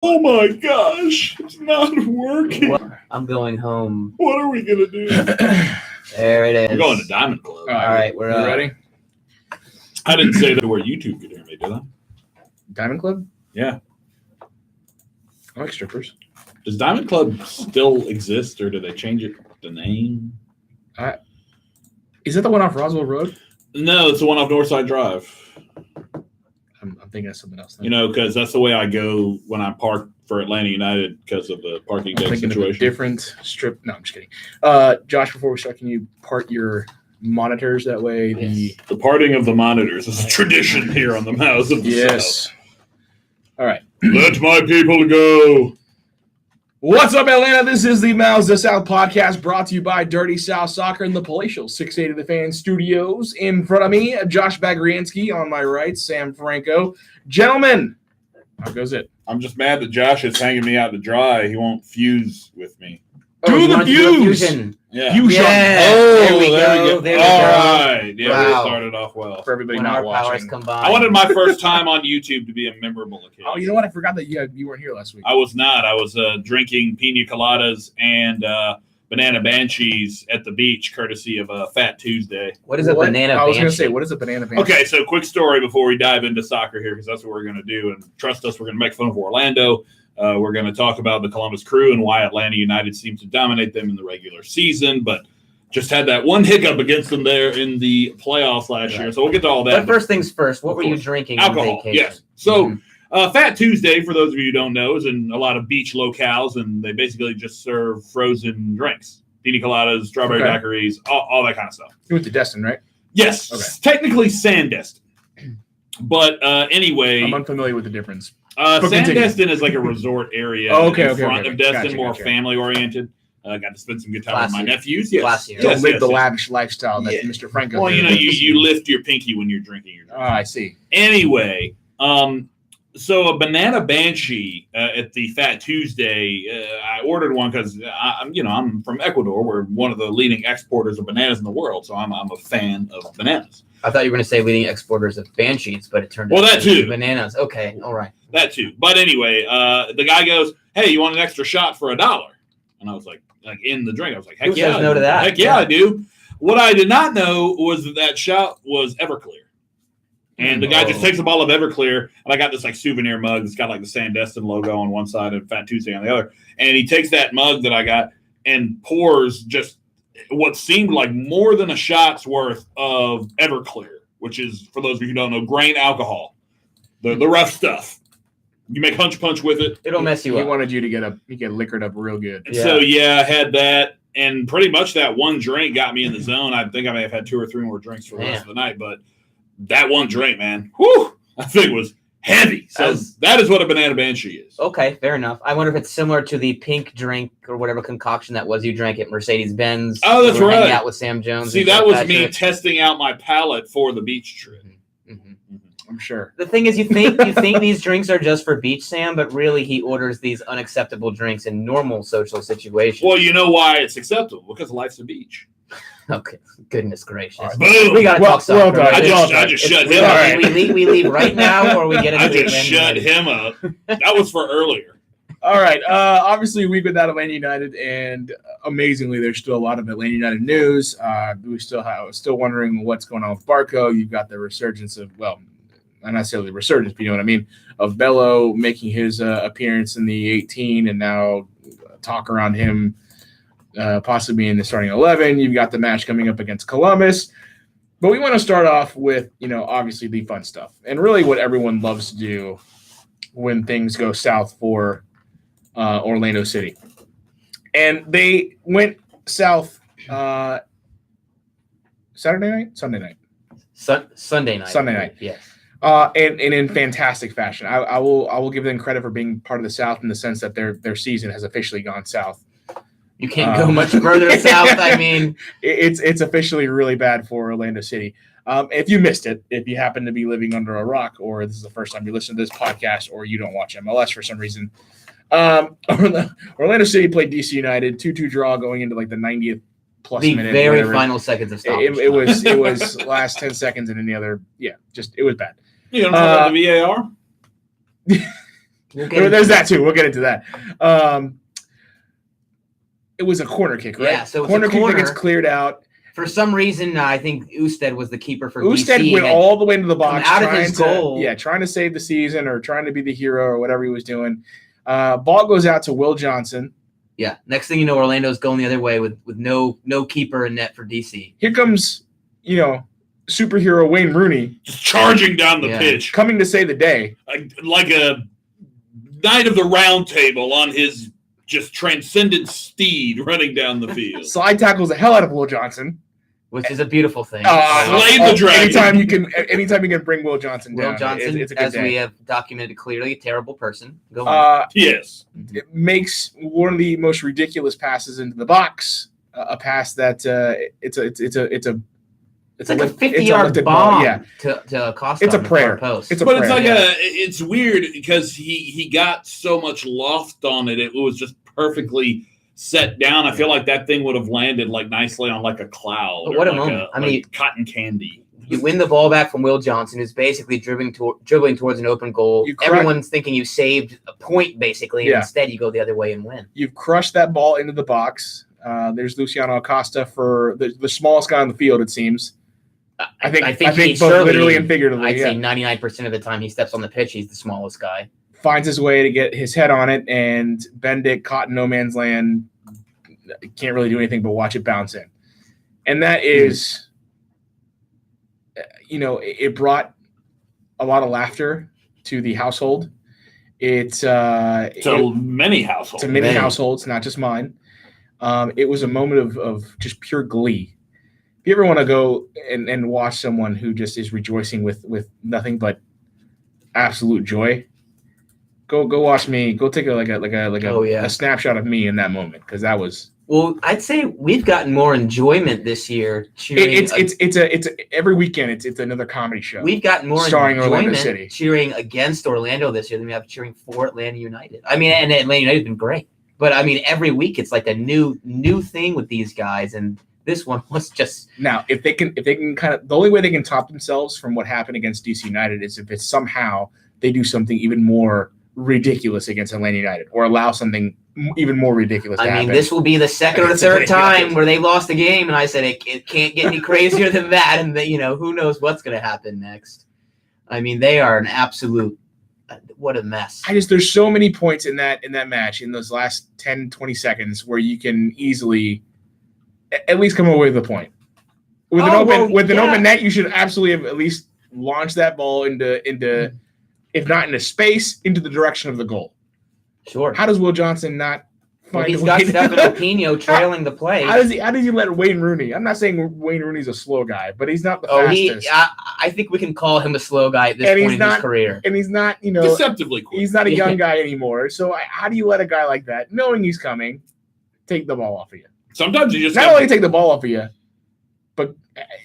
Oh my gosh, it's not working. Well, I'm going home. What are we going to do? There it is. We're going to Diamond Club. All right, we're ready? I didn't say that where YouTube could hear me, did I? Diamond Club? Yeah. I like strippers. Does Diamond Club still exist, or do they change it, the name? Is that the one off Roswell Road? No, it's the one off Northside Drive. I'm thinking of something else. Then. You know, because that's the way I go when I park for Atlanta United because of the parking deck thinking situation. Of a different strip. No, I'm just kidding. Josh, before we start, can you part your monitors that way? Yes. The parting of the monitors is a tradition here on the Mouths of the South. All right. Let my people go. What's up, Atlanta? This is the Mouths of the South podcast brought to you by Dirty South Soccer in the palatial 680 The Fan Studios. In front of me, Josh Bagriansky. On my right, Sam Franco. Gentlemen, how goes it? I'm just mad that Josh is hanging me out to dry. He won't fuse with me. Do the fuse! Yeah. Fusion. There we go. All right. Yeah, Wow. we started off well. For everybody When not our powers watching. combine. I wanted my first time on YouTube to be a memorable occasion. Oh, you know what? I forgot that you weren't here last week. I was not. I was drinking pina coladas and banana banshees at the beach, courtesy of Fat Tuesday. What is a banana I was going to banshee? say, what is a banana banshee? Okay, so quick story before we dive into soccer here, because that's what we're going to do. And trust us, we're going to make fun of Orlando. We're going to talk about the Columbus Crew and why Atlanta United seems to dominate them in the regular season, but just had that one hiccup against them there in the playoffs last year. So we'll get to all that. But first things first, what were you drinking Alcohol, on vacation? yes. So Fat Tuesday, for those of you who don't know, is in a lot of beach locales, and they basically just serve frozen drinks. Pina coladas, strawberry daiquiris, all that kind of stuff. You went to Destin, right? Yes, technically Sandestin. But anyway. I'm unfamiliar with the difference. Sandestin is like a resort area in front of Destin, more family-oriented. Got to spend some good time with my nephews. Yes. Don't live the lavish lifestyle that Mr. Franco. Well, you know, you lift your pinky when you're drinking your drink. Oh, I see. Anyway, so a banana banshee at the Fat Tuesday, I ordered one because I'm from Ecuador. We're one of the leading exporters of bananas in the world, so I'm a fan of bananas. I thought you were going to say leading exporters of banshees, but it turned out that too. Bananas. Okay, all right. That too. But anyway, the guy goes, "Hey, you want an extra shot for $1?" And I was like in the drink. I was like, "Heck yeah, no to that? Heck yeah, I do." What I did not know was that shot was Everclear. And the guy just takes a bottle of Everclear, and I got this like souvenir mug that's got like the Sandestin logo on one side and Fat Tuesday on the other. And he takes that mug that I got and pours just what seemed like more than a shot's worth of Everclear, which is, for those of you who don't know, grain alcohol, the rough stuff. You make hunch punch with it. It'll mess you up. He wanted you to get liquored up real good. And so I had that, and pretty much that one drink got me in the zone. I think I may have had 2 or 3 more drinks for the rest of the night, but that one drink, man, whew, I think was heavy. So that is what a banana banshee is. Okay, fair enough. I wonder if it's similar to the pink drink or whatever concoction that was you drank at Mercedes-Benz. Oh, that's right. Hanging out with Sam Jones. See, that was me testing out my palate for the beach trip. I'm sure. The thing is, you think these drinks are just for beach, Sam, but really he orders these unacceptable drinks in normal social situations. Well, you know why it's acceptable? Because life's a beach. Okay, goodness gracious. Right, boom. We got to talk soccer. Well I just shut him up. We leave right now, or we get into I just shut him up. That was for earlier. All right. Obviously, we've been out of Atlanta United, and amazingly, there's still a lot of Atlanta United news. We still wondering what's going on with Barco. You've got the resurgence of, well, not necessarily resurgence, but you know what I mean, of Bello making his appearance in the 18, and now talk around him possibly in the starting 11. You've got the match coming up against Columbus. But we want to start off with, obviously the fun stuff, and really what everyone loves to do when things go south for Orlando City. And they went south Saturday night? Sunday night. Sunday night. Sunday night. Yes. And in fantastic fashion. I will give them credit for being part of the South in the sense that their season has officially gone south. You can't go much further south. I mean, it's officially really bad for Orlando City. If you missed it, if you happen to be living under a rock, or this is the first time you listen to this podcast, or you don't watch MLS for some reason, Orlando City played DC United 2-2 draw going into like the 90th plus minute. The very final seconds of stoppage. It was last 10 seconds, and then the other, it was bad. You don't talk about the VAR? There's that too. We'll get into that. It was a corner kick, right? Yeah, so corner it's a kick corner. that gets cleared out. For some reason, I think Usted was the keeper for Usted BC. went all the way into the box, out of his goal. trying to save the season or trying to be the hero or whatever he was doing. Ball goes out to Will Johnson. Yeah. Next thing you know, Orlando's going the other way with no keeper in net for DC. Here comes, superhero Wayne Rooney just charging down the pitch, coming to save the day, like a knight of the round table on his just transcendent steed running down the field. Slide tackles the hell out of Will Johnson, which is a beautiful thing. Slay the dragon. Anytime you can bring Will Johnson down. Will Johnson, it's a good as day. we have documented clearly, a terrible person. Go on. Yes, it makes one of the most ridiculous passes into the box. A pass that it's like a 50-yard bomb to Costa. It's a prayer. Post. It's a but prayer. It's weird because he got so much loft on it. It was just perfectly set down. I feel like that thing would have landed nicely on a cloud. But what a moment! Cotton candy. You win the ball back from Will Johnson, who's basically dribbling towards an open goal. Everyone's thinking you saved a point, basically, and instead you go the other way and win. You've crushed that ball into the box. There's Luciano Acosta for the smallest guy on the field, it seems. I think both literally and figuratively. I'd say 99% of the time he steps on the pitch, he's the smallest guy. Finds his way to get his head on it, and Bendick, caught in no man's land, can't really do anything but watch it bounce in. And that is, it brought a lot of laughter to the household. To many households. To many households, not just mine. It was a moment of just pure glee. If you ever want to go and watch someone who just is rejoicing with nothing but absolute joy, go watch me. Go take a snapshot of me in that moment, because that was. Well, I'd say we've gotten more enjoyment this year. It's every weekend. It's another comedy show. We've gotten more starring enjoyment Orlando City cheering against Orlando this year than we have cheering for Atlanta United. I mean, and Atlanta United's been great, but I mean, every week it's like a new thing with these guys, and this one was just. Now, if they can kind of, the only way they can top themselves from what happened against DC United is if it's somehow they do something even more ridiculous against Atlanta United, or allow something even more ridiculous to happen. This will be the second or third time where they lost a game, and I said it can't get any crazier than that, and who knows what's going to happen next. I mean, they are an absolute what a mess. There's so many points in that match, in those last 10, 20 seconds, where you can easily at least come away with a point. With an open net, you should absolutely have at least launched that ball into if not into space, into the direction of the goal. Sure. How does Will Johnson not find he's got Stefano Pino trailing the play. How does he let Wayne Rooney? I'm not saying Wayne Rooney's a slow guy, but he's not the fastest. I think we can call him a slow guy at this point in his career. And he's not, deceptively quick. He's not a young guy anymore. So how do you let a guy like that, knowing he's coming, take the ball off of you? Sometimes you just not only take the ball off of you, but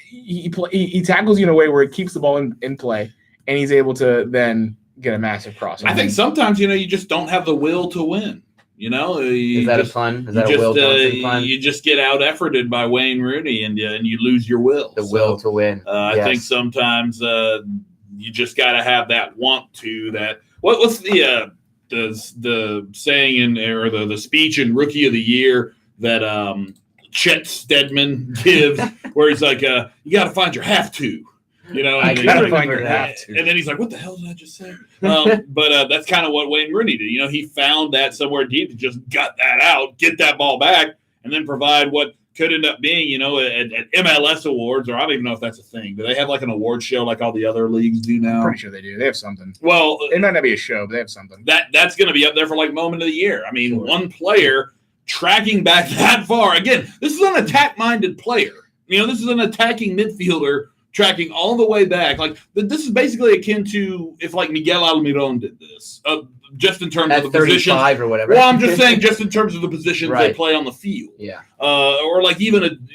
he tackles you in a way where it keeps the ball in play, and he's able to then get a massive cross. I think sometimes you just don't have the will to win. Is that a pun? Is that a Will Johnson pun? You just get out efforted by Wayne Rooney, and you lose your will. The will to win. I think sometimes you just got to have that want to. That what's the saying or the speech in Rookie of the Year that Chet Stedman gives, where he's like, "You got to find your have to." I gotta find your have to. And then he's like, "What the hell did I just say?" But that's kind of what Wayne Rooney did. He found that somewhere deep to just gut that out, get that ball back, and then provide what could end up being, at MLS awards, or I don't even know if that's a thing. Do they have an award show like all the other leagues do now? I'm pretty sure they do. They have something. Well, it might not be a show, but they have something. That's going to be up there for moment of the year. I mean, one player tracking back that far. Again, this is an attack-minded player. This is an attacking midfielder tracking all the way back. This is basically akin to if Miguel Almiron did this, just in terms of the position or whatever. Well, I'm just saying, just in terms of the positions they play on the field. Yeah. Or even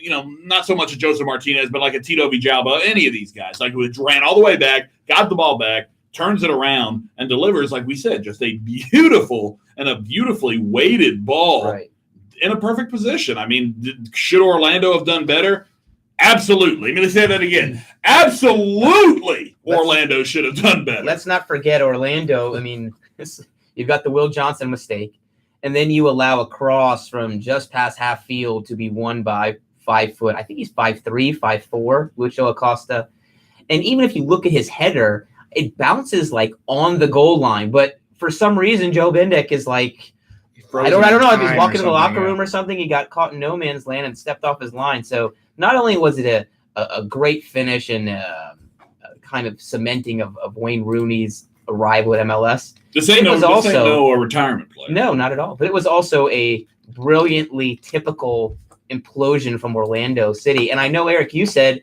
not so much a Joseph Martinez, but a Tito Villalba, any of these guys, who ran all the way back, got the ball back, turns it around, and delivers, like we said, just a beautiful and a beautifully weighted ball in a perfect position. I mean, should Orlando have done better? Absolutely. Let me say that again. Absolutely, Orlando should have done better. Let's not forget Orlando. I mean, You've got the Will Johnson mistake. And then you allow a cross from just past half field to be won by 5 foot. I think he's 5'3", 5'4", Lucho Acosta. And even if you look at his header, it bounces like on the goal line. But for some reason, Joe Bendick is like, I don't know if he's walking to the locker room or something. He got caught in no man's land and stepped off his line. So not only was it a great finish and kind of cementing of Wayne Rooney's arrival at MLS. This ain't no retirement play. No, not at all. But it was also a brilliantly typical implosion from Orlando City. And I know, Eric, you said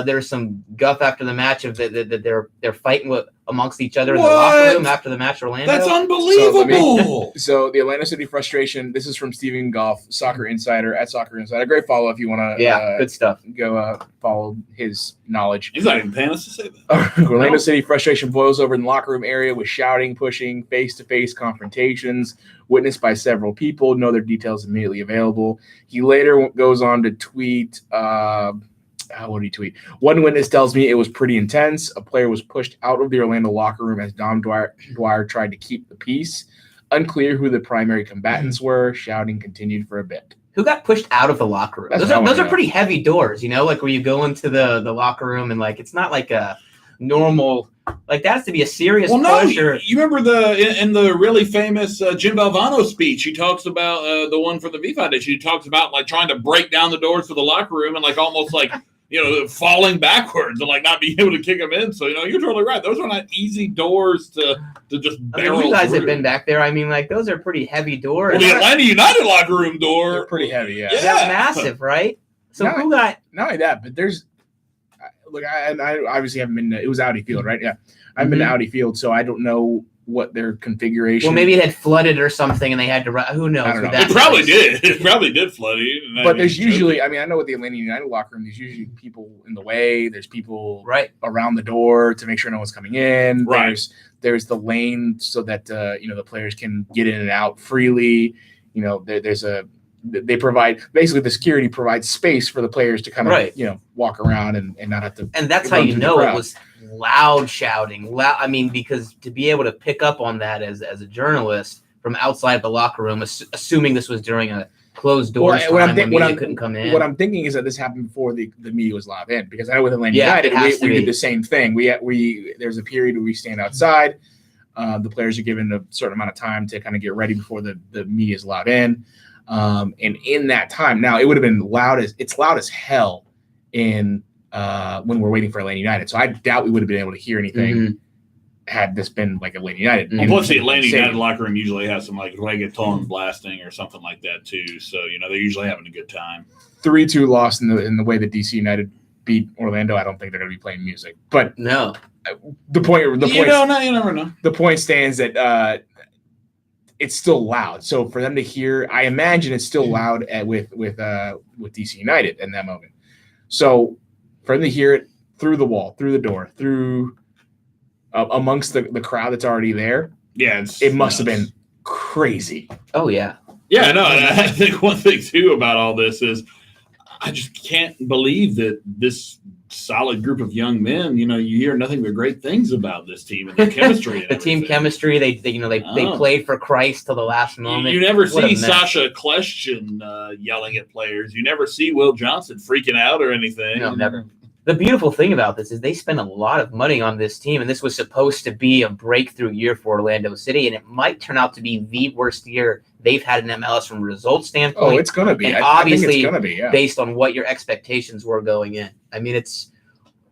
there's some guff after the match of that they're fighting amongst each other in the locker room after the match. Orlando. That's unbelievable. So the Atlanta City frustration. This is from Steven Goff, Soccer Insider at Soccer Insider. Great follow if you want to. Good stuff. Go follow his knowledge. He's not even paying us to say that. Orlando City frustration boils over in the locker room area with shouting, pushing, face-to-face confrontations witnessed by several people. No other details immediately available. He later goes on to tweet. What did he tweet? One witness tells me it was pretty intense. A player was pushed out of the Orlando locker room as Dom Dwyer tried to keep the peace. Unclear who the primary combatants were. Shouting continued for a bit. Who got pushed out of the locker room? Those are pretty heavy doors, like where you go into the locker room and like it's not like a normal, like that has to be a serious pressure. You remember in the really famous Jim Valvano speech, he talks about the one for the V Foundation. He talks about like trying to break down the doors to the locker room and like almost like falling backwards and like not being able to kick them in. So you're totally right. Those are not easy doors to just barrel. You guys through. Have been back there. I mean, like those are pretty heavy doors. Well, the Atlanta United locker room door, they're pretty heavy. Yeah, That's massive, right? So not only that, but there's. Look, I obviously haven't been to, it was Audi Field, right? Yeah. I've been to Audi Field, so I don't know what their configuration. Well, maybe it had flooded or something and they had to run. Who knows? I don't know. It probably did. It probably did flood it. But there's usually, I know with the Atlanta United locker room, there's usually people in the way. There's people around the door to make sure no one's coming in. Right. There's the lane so that, the players can get in and out freely. They provide basically the security provides space for the players to kind of walk around and not have to. And that's how it was loud shouting. I mean, because to be able to pick up on that as a journalist from outside the locker room, assuming this was during a closed door time when media couldn't come in. What I'm thinking is that this happened before the media was allowed in, because I know with Atlanta United we did the same thing. There's a period where we stand outside. The players are given a certain amount of time to kind of get ready before the media is allowed in. And in that time, now it would have been loud as hell in when we're waiting for Atlanta United. So I doubt we would have been able to hear anything had this been like Atlanta United. Well, plus the Atlanta United locker room usually has some like reggaeton blasting or something like that too. So they're usually having a good time. 3-2 loss in the way that DC United beat Orlando. I don't think they're going to be playing music, but no. The point. You never know. The point stands that. It's still loud. So for them to hear, I imagine it's still loud with DC United in that moment. So for them to hear it through the wall, through the door, through amongst the crowd that's already there, it must have been crazy. Oh yeah. Yeah, no, and I think one thing too about all this is I just can't believe that this solid group of young men, you hear nothing but great things about this team and their chemistry. The team chemistry, they played for Christ till the last moment. You never see Sasha Kleshchin yelling at players. You never see Will Johnson freaking out or anything. No, never. The beautiful thing about this is they spent a lot of money on this team, and this was supposed to be a breakthrough year for Orlando City, and it might turn out to be the worst year they've had in MLS from a results standpoint. Oh, it's going to be. And I think obviously, it's going to be, based on what your expectations were going in. I mean,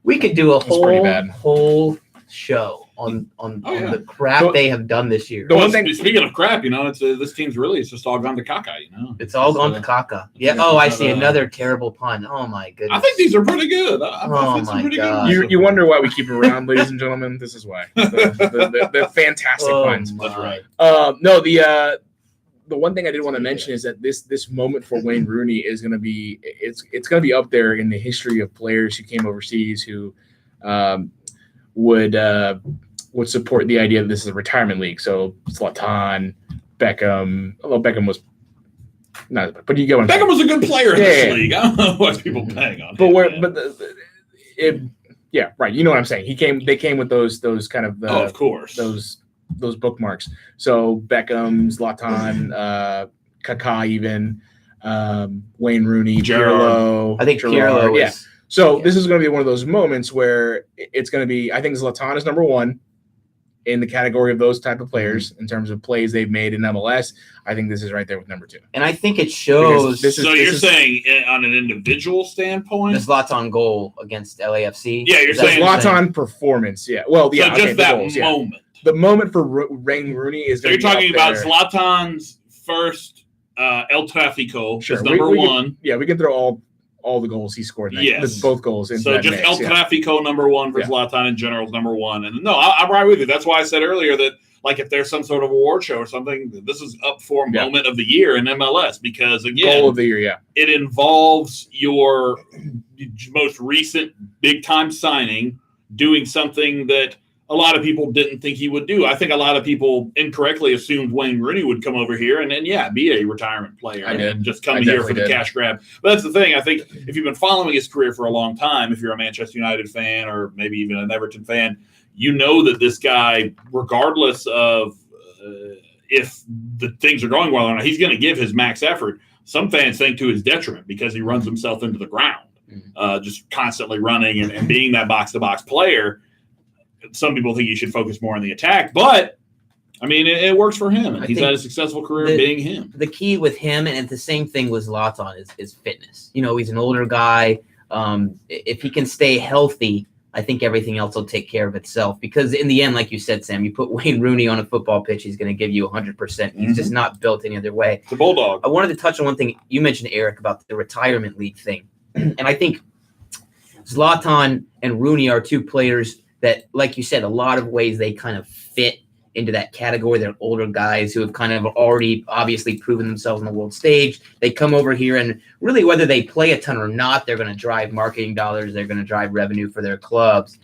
we could do a whole show on the crap they have done this year. Speaking of crap, this team's really it's just all gone to caca. It's all gone to caca. Yeah. Oh, I see another terrible pun. Oh my goodness. I think these are pretty good. Oh my god. You wonder why we keep them around, ladies and gentlemen. This is why the fantastic puns. That's right. No, the one thing I did want to mention is that this moment for Wayne Rooney is going to be it's going to be up there in the history of players who came overseas who would support the idea that this is a retirement league. So Zlatan, Beckham, although Beckham was not, but you get what I'm saying. Beckham was a good player in this league. I don't know what people bang on. Yeah, right. You know what I'm saying. They came with those kind of of course, those those bookmarks. So Beckham, Zlatan, Kaká, even Wayne Rooney, Pirlo. I think Gerrard. Pirlo Yeah. is. So this is going to be one of those moments where it's going to be. I think Zlatan is number one in the category of those type of players in terms of plays they've made in MLS. I think this is right there with number two. And I think it shows. So you're saying on an individual standpoint, the Zlatan goal against LAFC. Yeah, you're saying Zlatan performance. Yeah. Well, yeah. So just that goals, moment. Yeah. The moment for Wayne Rooney is. So you're talking about Zlatan's first El Tráfico, sure. number one. We can throw all the goals he scored. Both goals. So just mix, El Tráfico number one for Zlatan in general is number one. And no, I'm right with you. That's why I said earlier that like if there's some sort of award show or something, this is up for moment of the year in MLS because again, goal of the year. It involves your most recent big time signing doing something that a lot of people didn't think he would do. I think a lot of people incorrectly assumed Wayne Rooney would come over here and be a retirement player and just come here for the cash grab. But that's the thing. I think if you've been following his career for a long time, if you're a Manchester United fan or maybe even an Everton fan, you know that this guy, regardless of if the things are going well or not, he's going to give his max effort. Some fans think to his detriment because he runs himself into the ground, just constantly running and being that box-to-box player. Some people think he should focus more on the attack, but I mean, it works for him. And he's had a successful career being him. The key with him, and the same thing with Zlatan, is fitness. You know, he's an older guy. If he can stay healthy, I think everything else will take care of itself. Because in the end, like you said, Sam, you put Wayne Rooney on a football pitch, he's going to give you 100%. He's just not built any other way. The Bulldog. I wanted to touch on one thing. You mentioned, Eric, about the retirement league thing. And I think Zlatan and Rooney are two players that, like you said, a lot of ways they kind of fit into that category. They're older guys who have kind of already obviously proven themselves on the world stage. They come over here and really whether they play a ton or not, they're going to drive marketing dollars. They're going to drive revenue for their clubs.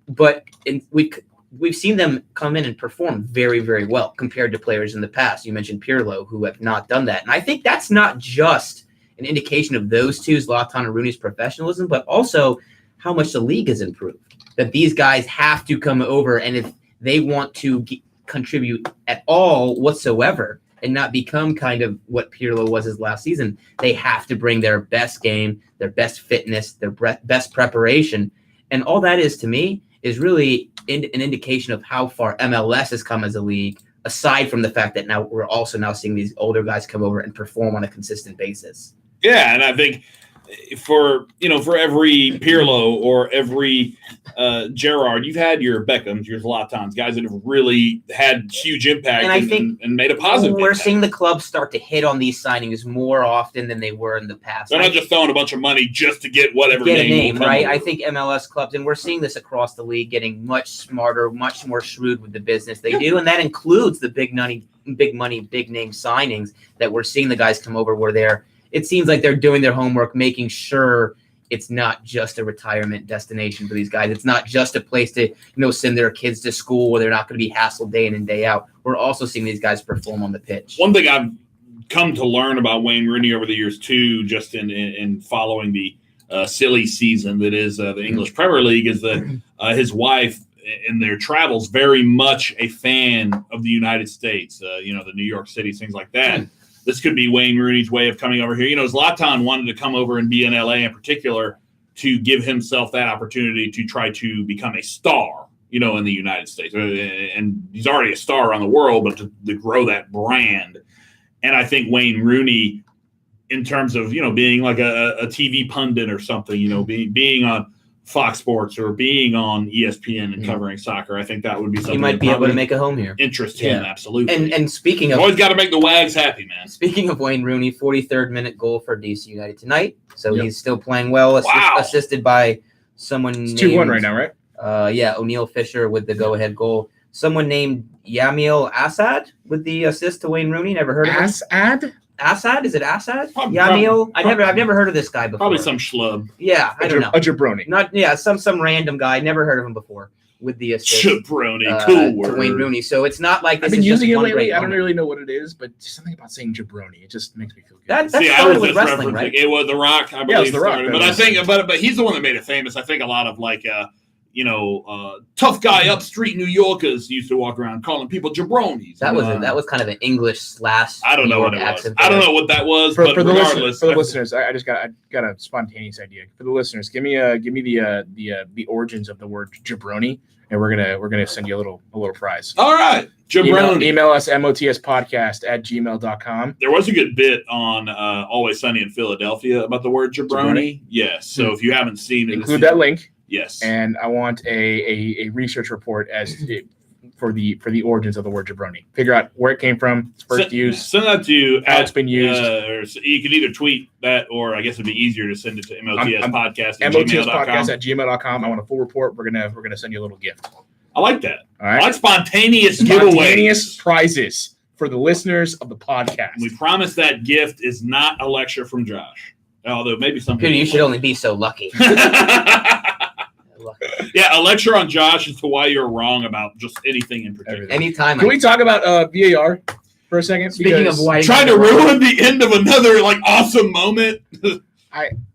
But we've seen them come in and perform very, very well compared to players in the past. You mentioned Pirlo, who have not done that. And I think that's not just an indication of those two, Zlatan and Rooney's professionalism, but also how much the league has improved. That these guys have to come over, and if they want to contribute at all whatsoever and not become kind of what Pirlo was his last season, they have to bring their best game, their best fitness, their best preparation. And all that is, to me, is really an indication of how far MLS has come as a league, aside from the fact that now we're also now seeing these older guys come over and perform on a consistent basis. Yeah, and I think for every Pirlo or every Gerrard, you've had your Beckhams, your Zlatans, guys that have really had huge impact and I think and made a positive we're impact. Seeing the clubs start to hit on these signings more often than they were in the past. They're not just throwing a bunch of money just to get whatever name, right? I think MLS clubs, and we're seeing this across the league, getting much smarter, much more shrewd with the business they do, and that includes the big money, big name signings that we're seeing the guys come over where it seems like they're doing their homework, making sure it's not just a retirement destination for these guys. It's not just a place to, send their kids to school where they're not going to be hassled day in and day out. We're also seeing these guys perform on the pitch. One thing I've come to learn about Wayne Rooney over the years too, just in following the silly season that is the English Premier League, is that his wife in their travels very much a fan of the United States. The New York City, things like that. This could be Wayne Rooney's way of coming over here. Zlatan wanted to come over and be in LA in particular to give himself that opportunity to try to become a star, in the United States. And he's already a star around the world, but to grow that brand. And I think Wayne Rooney, in terms of, being like a TV pundit or something, being on Fox Sports or being on ESPN and covering soccer, I think that would be something he might be able to make a home here. Interest him, absolutely. And speaking of, always got to make the Wags happy, man. Speaking of Wayne Rooney, 43rd minute goal for DC United tonight, so he's still playing well. Assisted by someone. It's 2-1 right now, right? O'Neal Fisher with the go-ahead goal. Someone named Yamil Assad with the assist to Wayne Rooney. Never heard of him. Assad? Is it Assad? Yamil? I've never heard of this guy before. Probably some schlub. Yeah, I don't know. A jabroni. Some random guy. Never heard of him before with the assist. Jabroni, cool word. To Wayne Rooney. So it's not like this I've been using it lately. I don't moment. really know what it is, but something about saying jabroni, it just makes me feel good. That See, started with wrestling, right? It was The Rock, I believe. Yeah, it was The Rock. But I think, but he's the one that made it famous. I think a lot of tough guy upstreet New Yorkers used to walk around calling people jabronis. That was kind of an English slash. I don't know what it was. accent I don't know what that was, but regardless, for the listeners, I got a spontaneous idea for the listeners. Give me the origins of the word jabroni, and we're gonna send you a little prize. All right, jabroni. Email us motspodcast@gmail.com. There was a good bit on Always Sunny in Philadelphia about the word jabroni. Yes, so if you haven't seen it, include that link. Yes, and I want a research report for the origins of the word jabroni. Figure out where it came from, its first use. Send that to how it's been used. Or you can either tweet that, or I guess it'd be easier to send it to MOTS Podcast at gmail.com. I want a full report. We're gonna send you a little gift. I like that. All right. I like spontaneous giveaways. Prizes for the listeners of the podcast. We promise that gift is not a lecture from Josh, although maybe some people. You should only be so lucky. Yeah, a lecture on Josh as to why you're wrong about just anything in particular. Anytime. Can we talk about VAR for a second? Speaking of why trying to ruin the end of another awesome moment.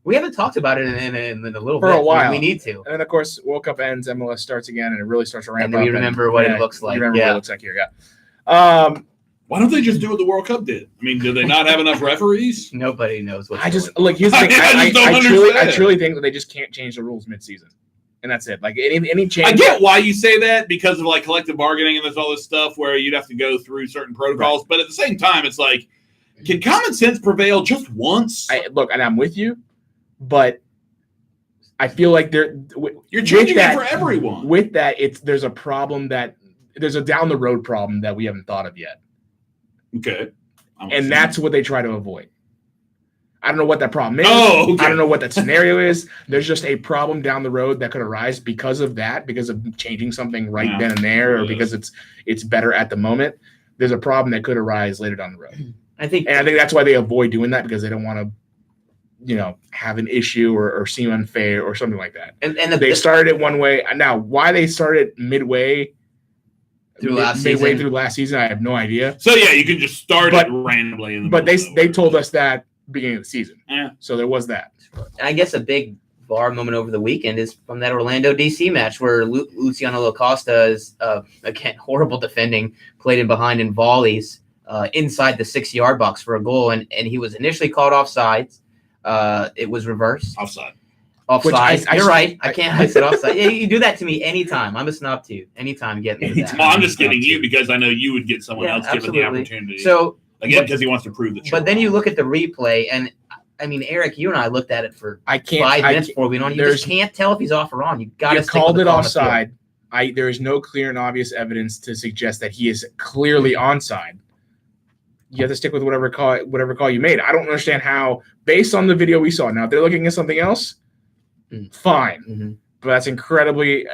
We haven't talked about it in a little for bit. A while. We need to. And then of course, World Cup ends, MLS starts again, and it really starts to ramp up. And we remember what it looks like. What it looks like here. Yeah. Why don't they just do what the World Cup did? I mean, do they not have enough referees? Nobody knows what. Here's the thing. I truly think that they just can't change the rules mid-season. And that's it. Like any change. I get why you say that because of collective bargaining and there's all this stuff where you'd have to go through certain protocols. Right. But at the same time, it's like, can common sense prevail just once? Look, and I'm with you, but I feel like you're changing it for everyone. With that, there's a problem there's a down the road problem that we haven't thought of yet. Okay. And that's what they try to avoid. I don't know what that problem is. Oh, okay. I don't know what that scenario is. There's just a problem down the road that could arise because of that, because of changing something then and there, or because it's better at the moment. There's a problem that could arise later down the road. I think that's why they avoid doing that, because they don't want to, have an issue or seem unfair or something like that. And they started it one way. Now, why they started midway through last season, I have no idea. So yeah, you can just start it randomly. But they told us that beginning of the season. Yeah. So there was that. I guess a big VAR moment over the weekend is from that Orlando DC match where Luciano Lacosta is again horrible defending, played in behind in volleys inside the 6-yard box for a goal, and he was initially called offside. It was reversed. Offside. You're right. I said offside. Yeah, you do that to me anytime. I'm a snob too. Anytime getting that. Well, I'm just kidding you because I know you would get someone else given the opportunity. So again, because he wants to prove that. But then you look at the replay, and I mean, Eric, you and I looked at it for 5 minutes before we went on. You just can't tell if he's off or on. You got to called it offside. There is no clear and obvious evidence to suggest that he is clearly onside. You have to stick with whatever call you made. I don't understand how, based on the video we saw. Now, if they're looking at something else, fine. Mm-hmm. But that's incredibly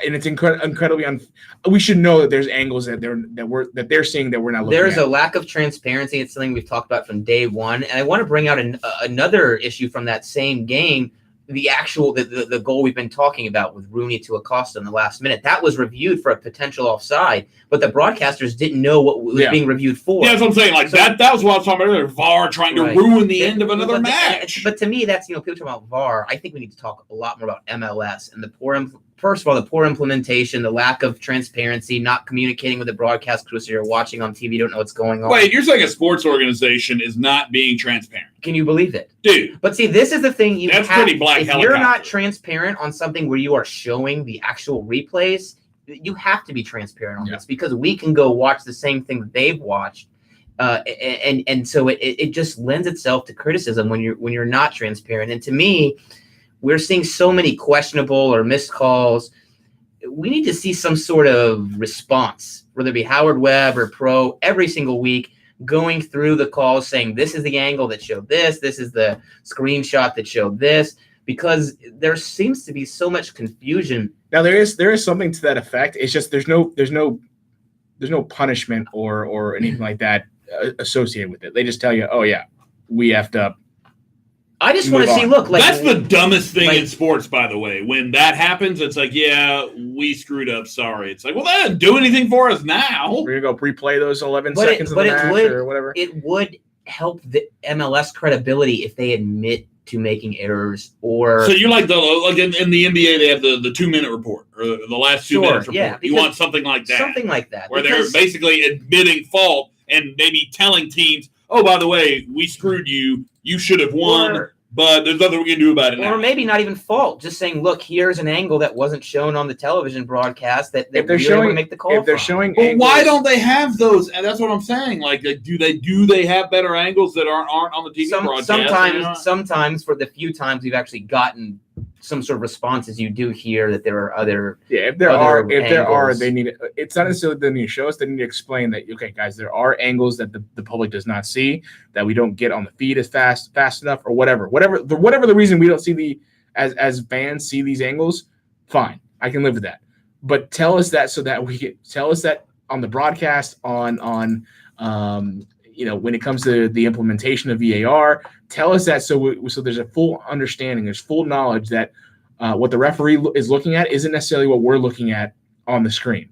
we should know that there's angles that they're seeing that we're not looking at. There's a lack of transparency. It's something we've talked about from day one. And I want to bring out another issue from that same game. The goal we've been talking about with Rooney to Acosta in the last minute, that was reviewed for a potential offside, but the broadcasters didn't know what was being reviewed for. Yeah, that's what I'm saying. That was what I was talking about earlier. VAR trying to ruin the end of another match. But to me, that's, people talk about VAR. I think we need to talk a lot more about MLS and the poor implementation, the lack of transparency, not communicating with the broadcast crew so you're watching on TV, don't know what's going on. Wait, you're saying a sports organization is not being transparent? Can you believe it? Dude. But see, this is the thing that's pretty black if helicopter. You're not transparent on something where you are showing the actual replays, you have to be transparent on this, because we can go watch the same thing that they've watched. And so it just lends itself to criticism when you're not transparent. And to me, we're seeing so many questionable or missed calls. We need to see some sort of response, whether it be Howard Webb or Pro, every single week, going through the calls saying this is the angle that showed this is the screenshot that showed this, because there seems to be so much confusion. Now there is something to that effect. It's just there's no punishment or anything like that associated with it. They just tell you, oh yeah, we effed up. I just want to see, that's the dumbest thing in sports, by the way. When that happens, it's like, yeah, we screwed up. Sorry. It's like, well, that didn't do anything for us now. We're going to go replay those 11 seconds of the match or whatever. It would help the MLS credibility if they admit to making errors or. So you like in the NBA they have the 2-minute report or the last 2 minutes report. Yeah, you want something like that. Something like that. Where they're basically admitting fault and maybe telling teams, oh, by the way, we screwed you. You should have won. But there's nothing we can do about it now. Or maybe not even fault. Just saying, look, here's an angle that wasn't shown on the television broadcast that they're showing to make the call. If they're showing, but why don't they have those? And that's what I'm saying. Like, do they have better angles that aren't on the TV broadcast? Sometimes for the few times we've actually gotten some sort of responses, you do hear that there are other. Yeah, if there are, they need. It's not necessarily they need to show us. They need to explain that. Okay, guys, there are angles that the public does not see that we don't get on the feed as fast enough, or whatever the reason we don't see as fans see these angles. Fine, I can live with that. But tell us that so that tell us that on the broadcast on when it comes to the implementation of VAR, tell us that so there's a full understanding, there's full knowledge that what the referee is looking at isn't necessarily what we're looking at on the screen.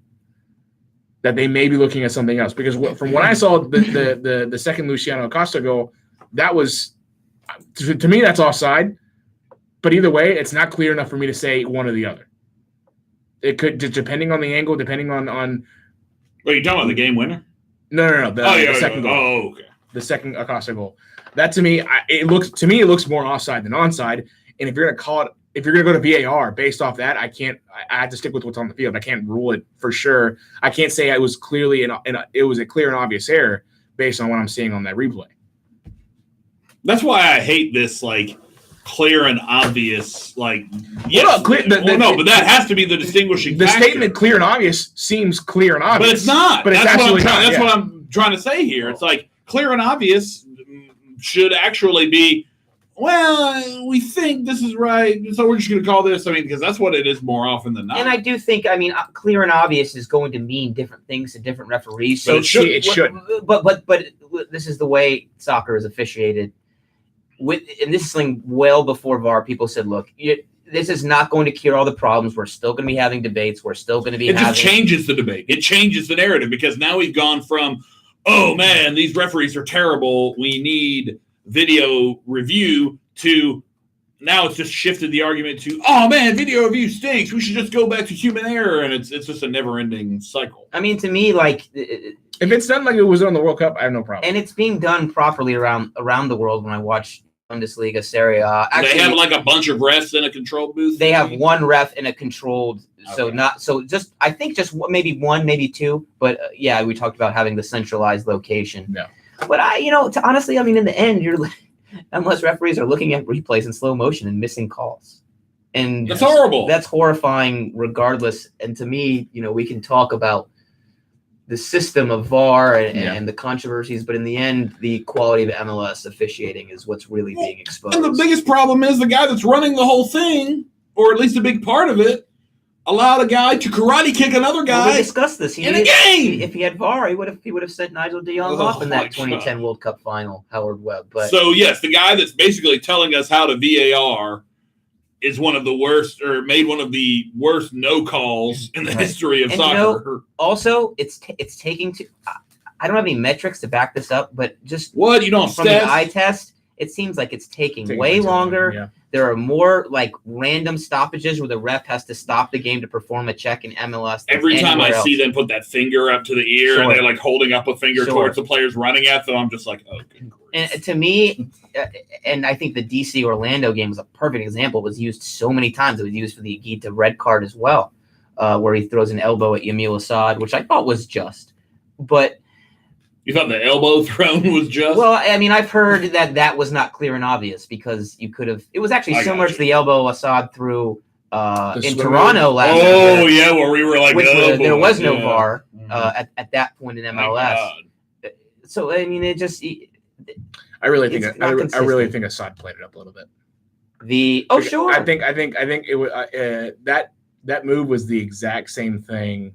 That they may be looking at something else. Because from when I saw the second Luciano Acosta goal, that was to me that's offside. But either way, it's not clear enough for me to say one or the other. It could, depending on the angle, depending on. Wait, you talking about the game winner? No. The second goal. Oh, okay. The second Acosta goal. That to me, it looks more offside than onside. And if you're gonna call it, if you're gonna go to VAR based off that, I have to stick with what's on the field. I can't rule it for sure. I can't say it was clearly it was a clear and obvious error based on what I'm seeing on that replay. That's why I hate this clear and obvious, but that has to be the distinguishing factor. The statement "clear and obvious" seems clear and obvious, but it's not. But it's actually not. That's what I'm trying to say here. It's like clear and obvious should actually be. Well, we think this is right, so we're just going to call this. I mean, because that's what it is more often than not. And I do think, clear and obvious is going to mean different things to different referees. So it should. But this is the way soccer is officiated. And this is something well before VAR. People said, look, this is not going to cure all the problems. We're still going to be having debates. We're still going to be It just changes the debate. It changes the narrative because now we've gone from, oh, man, these referees are terrible. We need video review to now it's just shifted the argument to, oh, man, video review stinks. We should just go back to human error. And it's just a never-ending cycle. I mean, to me, if it's done like it was on the World Cup, I have no problem. And it's being done properly around the world when I watch Bundesliga, Serie A. Actually, they have a bunch of refs in a controlled booth. They have one ref in a controlled, I think just maybe one, maybe two. But we talked about having the centralized location. No. But honestly, in the end, unless referees are looking at replays in slow motion and missing calls. And that's horrible. That's horrifying regardless. And to me, we can talk about the system of VAR and the controversies, but in the end, the quality of MLS officiating is what's really being exposed. And the biggest problem is the guy that's running the whole thing, or at least a big part of it, allowed a guy to karate kick another guy. We discussed this in a game. If he had VAR, he would have sent Nigel de Jong off in that 2010 World Cup final. Howard Webb. But so yes, the guy that's basically telling us how to VAR is one of the worst, or made one of the worst no calls in the history of soccer. Also, it's taking to. I don't have any metrics to back this up, but just you don't from the eye test, it seems like it's taking way longer. Yeah. There are more random stoppages where the ref has to stop the game to perform a check in MLS. Every time I see them put that finger up to the ear and they're holding up a finger towards the players running at them, I'm just like, oh, good grief. And to me, and I think the DC Orlando game was a perfect example. It was used so many times. It was used for the Iguita red card as well, where he throws an elbow at Yamil Assad, which I thought was just. But you thought the elbow thrown was just? Well, I've heard that was not clear and obvious because you could have. It was actually similar to the elbow Assad threw in Toronto last year. Oh, yeah, where we were there was no VAR at that point in MLS. So it just. I really think Assad played it up a little bit. Sure. I think it was that move was the exact same thing.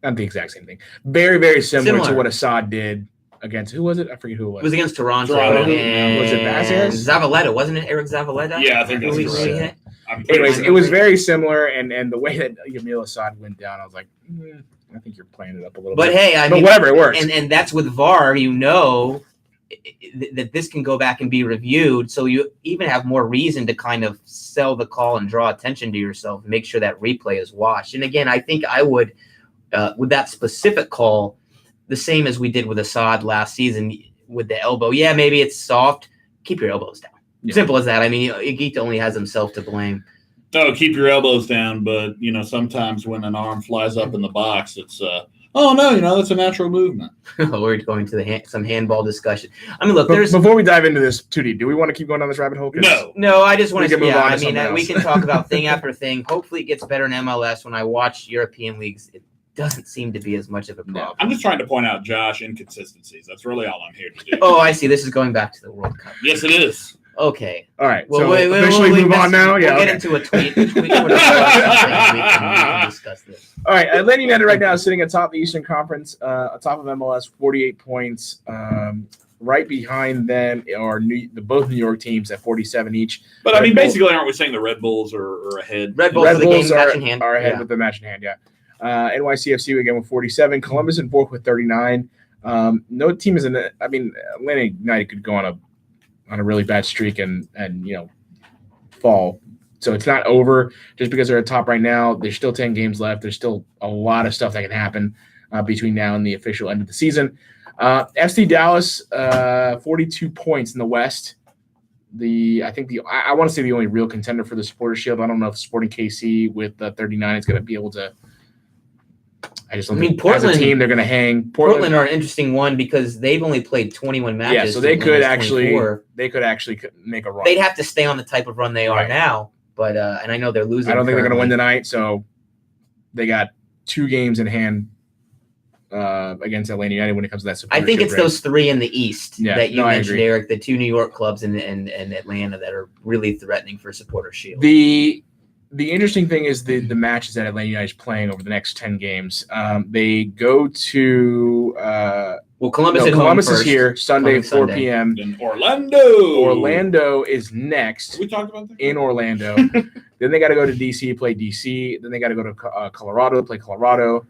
Not the exact same thing. Very, very similar to what Assad did against, who was it? I forget who it was. It was against Toronto. And was it Vazquez? Zavaleta, wasn't it? Eric Zavaleta? Yeah, I think that's right. Anyways, it was very similar, and the way that Yamil Assad went down, I was like, I think you're playing it up a little bit. But hey, whatever, it works. And that's with VAR, that this can go back and be reviewed. So you even have more reason to kind of sell the call and draw attention to yourself, make sure that replay is watched. And again, I think I would, with that specific call, the same as we did with Assad last season with the elbow. Yeah, maybe it's soft. Keep your elbows down. Yeah. Simple as that. I mean, Igita only has himself to blame. No, keep your elbows down. But, sometimes when an arm flies up in the box, it's oh, no, that's a natural movement. We're going to some handball discussion. I mean, look, before we dive into this, Tootie, do we want to keep going down this rabbit hole? No, I just want to move on. We can talk about thing after thing. Hopefully it gets better in MLS. When I watch European leagues, it doesn't seem to be as much of a problem. I'm just trying to point out, Josh, inconsistencies. That's really all I'm here to do. Oh, I see. This is going back to the World Cup. Yes, it is. Okay. All right. Well, so officially move on now. We'll get into a tweet. We can discuss this. All right. Atlanta United right now is sitting atop the Eastern Conference, atop of MLS, 48 points. Right behind them are both New York teams at 47 each. But I mean, basically, aren't we saying the Red Bulls are ahead? Red Bulls are ahead with the match in hand. Yeah. NYCFC again with 47. Columbus in fourth with 39. No team is in the. I mean, Atlanta United could go on a really bad streak and fall. So it's not over just because they're at top right now. There's still 10 games left. There's still a lot of stuff that can happen between now and the official end of the season. FC Dallas, 42 points in the West. I want to say the only real contender for the Supporters Shield. I don't know if Sporting KC with 39 is going to be able to. I just don't think Portland, as a team they're going to hang. Portland are an interesting one because they've only played 21 matches. Yeah, so they could actually make a run. They'd have to stay on the type of run they are now, but and I know they're losing. I don't think they're going to win tonight, so they got 2 games in hand against Atlanta United when it comes to that. I think it's those 3 in the East that you mentioned, Eric, the 2 New York clubs in Atlanta that are really threatening for Supporters Shield. The interesting thing is the matches that Atlanta United is playing over the next 10 games. They go to Columbus is here Sunday 4 p.m. In Orlando. Orlando is next. We talked about that in Orlando. Then they got to go to DC, play DC. Then they got to go to Colorado, play Colorado.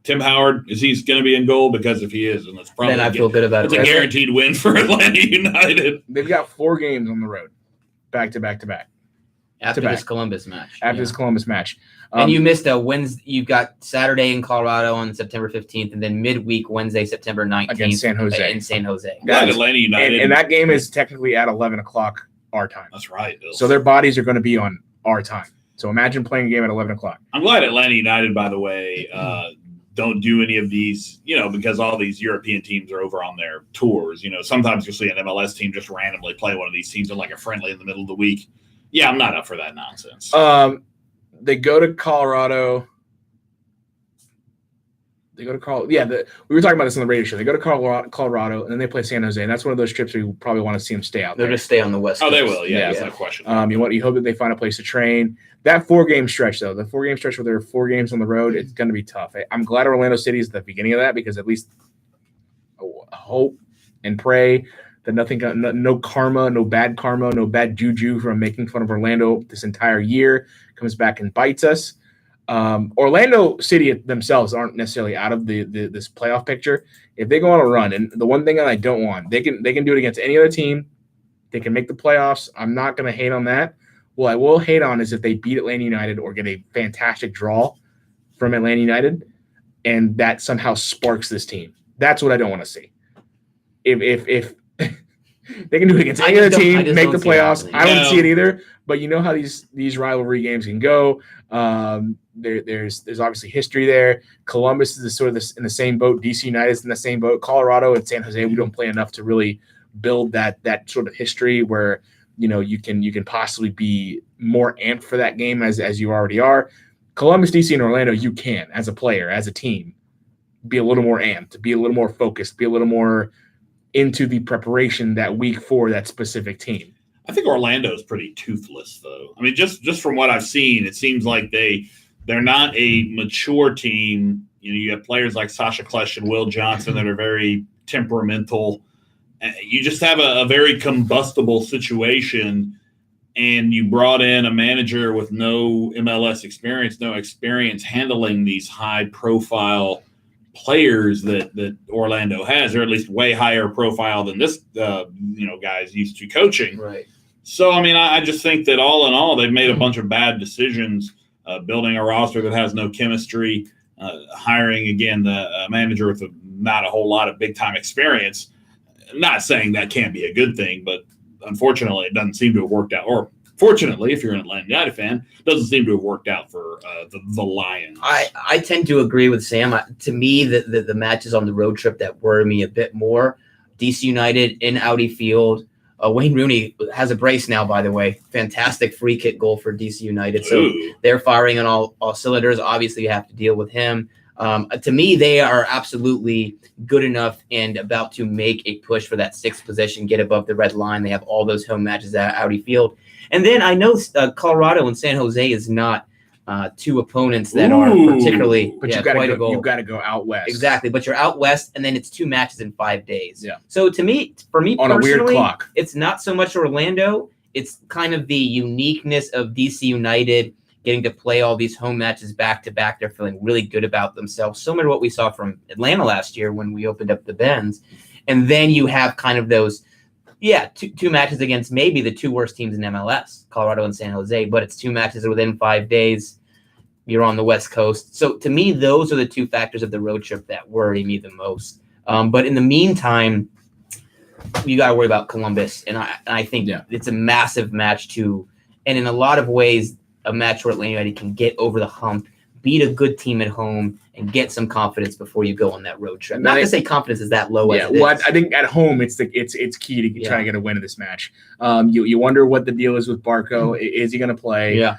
Tim Howard, is he going to be in goal? Because if he is, then it's probably I feel good about it. It's a guaranteed win for Atlanta United. They've got 4 games on the road, back to back to back. After this Columbus match. This Columbus match. And you missed a Wednesday. You've got Saturday in Colorado on September 15th, and then midweek Wednesday, September 19th. Against San Jose. In San Jose. Atlanta United. And that game is technically at 11 o'clock our time. That's right, Bill. So their bodies are going to be on our time. So imagine playing a game at 11 o'clock. I'm glad Atlanta United, by the way, don't do any of these, because all these European teams are over on their tours. Sometimes you'll see an MLS team just randomly play one of these teams in like a friendly in the middle of the week. Yeah, I'm not up for that nonsense. They go to Colorado. We were talking about this on the radio show. They go to Colorado, and then they play San Jose, and that's one of those trips where you probably want to see them stay out there. They'll just stay on the West Coast. Oh, they will. Yeah, that's no question. You hope that they find a place to train. That 4-game stretch, though, where there are 4 games on the road, it's going to be tough. I'm glad Orlando City is at the beginning of that because at least hope and pray that no karma, no bad juju from making fun of Orlando this entire year comes back and bites us. Orlando City themselves aren't necessarily out of this playoff picture. If they go on a run, and the one thing that I don't want, they can do it against any other team. They can make the playoffs. I'm not going to hate on that. What I will hate on is if they beat Atlanta United or get a fantastic draw from Atlanta United, and that somehow sparks this team. That's what I don't want to see. If they can do it against any other team, make the playoffs. I don't see it either. But you know how these rivalry games can go. There's obviously history there. Columbus is in the same boat. DC United is in the same boat. Colorado and San Jose, we don't play enough to really build that sort of history where you can possibly be more amped for that game as you already are. Columbus, DC, and Orlando, you can as a player, as a team, be a little more amped, be a little more focused, be a little more into the preparation that week for that specific team. I think Orlando is pretty toothless, though. I mean, just from what I've seen, it seems like they're not a mature team. You have players like Sasha Klesch and Will Johnson that are very temperamental. You just have a very combustible situation, and you brought in a manager with no MLS experience, no experience handling these high-profile players that Orlando has. They're at least way higher profile than this, guys used to coaching. Right. So, I mean, I just think that all in all, they've made a bunch of bad decisions, building a roster that has no chemistry, hiring, again, the manager with not a whole lot of big-time experience. I'm not saying that can't be a good thing, but unfortunately, it doesn't seem to have worked out. Or fortunately, if you're an Atlanta United fan, it doesn't seem to have worked out for the Lions. I tend to agree with Sam. To me, the matches on the road trip that worry me a bit more, DC United in Audi Field. Wayne Rooney has a brace now, by the way. Fantastic free kick goal for DC United. So they're firing on all cylinders. Obviously, you have to deal with him. To me, they are absolutely good enough and about to make a push for that 6th position, get above the red line. They have all those home matches at Audi Field. And then I know Colorado and San Jose is not two opponents that are particularly but you've got to go out west. Exactly, but you're out west, and then it's 2 matches in 5 days. Yeah. So for me on personally, a weird clock, it's not so much Orlando. It's kind of the uniqueness of DC United getting to play all these home matches back to back. They're feeling really good about themselves, similar to what we saw from Atlanta last year when we opened up the Benz. And then you have kind of those, two matches against maybe the 2 worst teams in MLS, Colorado and San Jose, but it's 2 matches within 5 days. You're on the West Coast. So to me, those are the 2 factors of the road trip that worry me the most. But in the meantime, you got to worry about Columbus. And I think it's a massive match too. And in a lot of ways, a match where Atlanta United can get over the hump, beat a good team at home, and get some confidence before you go on that road trip. Not to say confidence is that low. As it is. I think at home it's key to try to get a win in this match. You wonder what the deal is with Barco. Is he going to play? Yeah.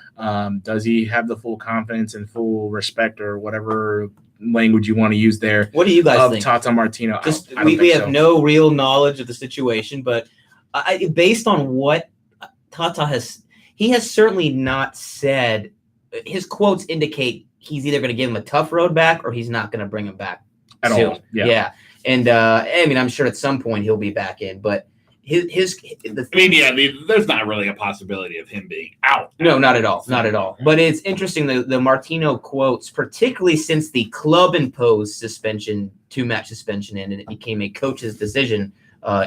Does he have the full confidence and full respect or whatever language you want to use there? What do you guys think? Tata Martino. We have no real knowledge of the situation, but based on what Tata he has certainly not said. His quotes indicate he's either going to give him a tough road back or he's not going to bring him back at soon. all. Yeah. And I mean, I'm sure at some point he'll be back in, but there's not really a possibility of him being out. No, not at all. Not at all. But it's interesting, the Martino quotes, particularly since the club imposed suspension, 2-match suspension and it became a coach's decision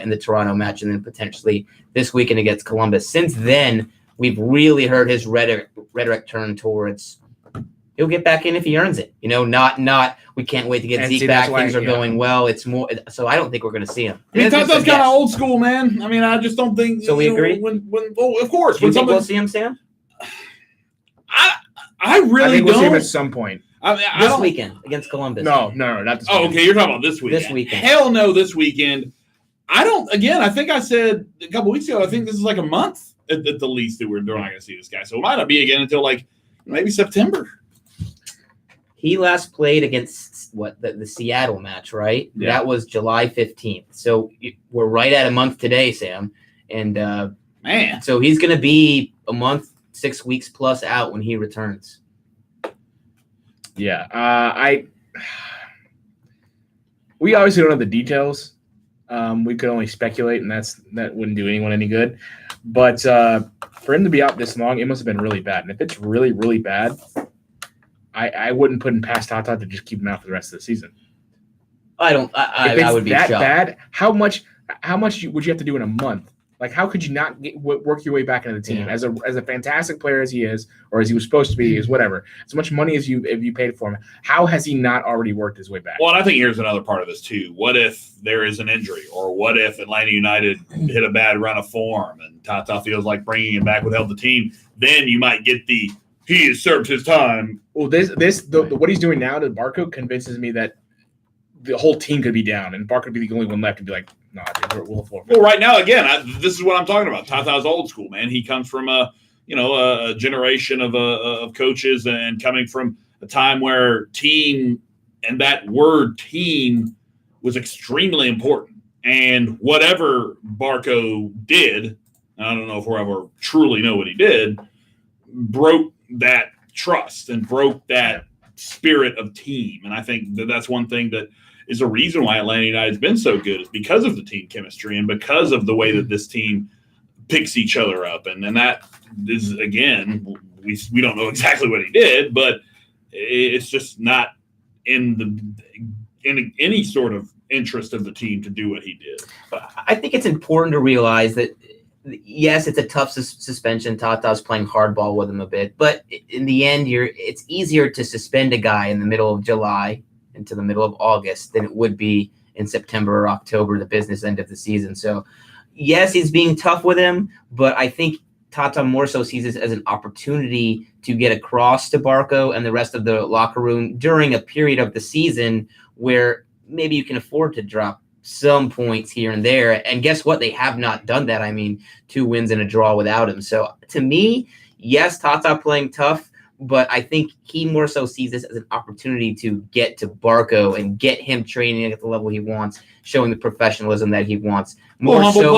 in the Toronto match and then potentially this weekend against Columbus. Since then, we've really heard his rhetoric turn towards he'll get back in if he earns it. Not we can't wait to get Zeke back. Things are going well. It's more so I don't think we're going to see him. I mean, Tata's kind of old school, man. I mean, I just don't think. So we agree. Of course. Do you think we'll see him, Sam? I really think we'll see him at some point. This weekend against Columbus. No, not this weekend. Oh, okay. You're talking about this weekend. This weekend. Hell no, this weekend. I don't. Again, I think I said a couple weeks ago. I think this is like a month at the least that we're not going to see this guy. So it might not be again until like maybe September. He last played against the Seattle match, right? Yeah. That was July 15th. So we're right at a month today, Sam. And man, so he's going to be a month, 6 weeks plus out when he returns. Yeah, we obviously don't have the details. We could only speculate, and that wouldn't do anyone any good. But for him to be out this long, it must have been really bad. And if it's really, really bad, I wouldn't put him past Tata to just keep him out for the rest of the season. I would be that shocked. bad. How much would you have to do in a month? Like, how could you not work your way back into the team as a fantastic player as he is, or as he was supposed to be, is whatever. As much money as you paid for him, how has he not already worked his way back? Well, and I think here's another part of this too. What if there is an injury, or what if Atlanta United hit a bad run of form and Tata feels like bringing him back would help the team? Then you might get he has served his time. Well, what he's doing now to Barco convinces me that the whole team could be down, and Barco would be the only one left and be like, no, we'll forfeit. Well, right now, again, this is what I'm talking about. Tata's old school, man. He comes from a generation of coaches, and coming from a time where team and that word team was extremely important. And whatever Barco did, I don't know if we'll ever truly know what he did, broke that trust and broke that spirit of team. And I think that's one thing that is a reason why Atlanta United's been so good, is because of the team chemistry and because of the way that this team picks each other up. And that is, again, we don't know exactly what he did, but it's just not in any sort of interest of the team to do what he did. I think it's important to realize that, yes, it's a tough suspension. Tata's playing hardball with him a bit, but in the end, it's easier to suspend a guy in the middle of July into the middle of August than it would be in September or October, the business end of the season. So, yes, he's being tough with him, but I think Tata more so sees this as an opportunity to get across to Barco and the rest of the locker room during a period of the season where maybe you can afford to drop some points here and there. And guess what? They have not done that. I mean, 2 wins and a draw without him. So to me, yes, Tata playing tough, but I think he more so sees this as an opportunity to get to Barco and get him training at the level he wants, showing the professionalism that he wants. More so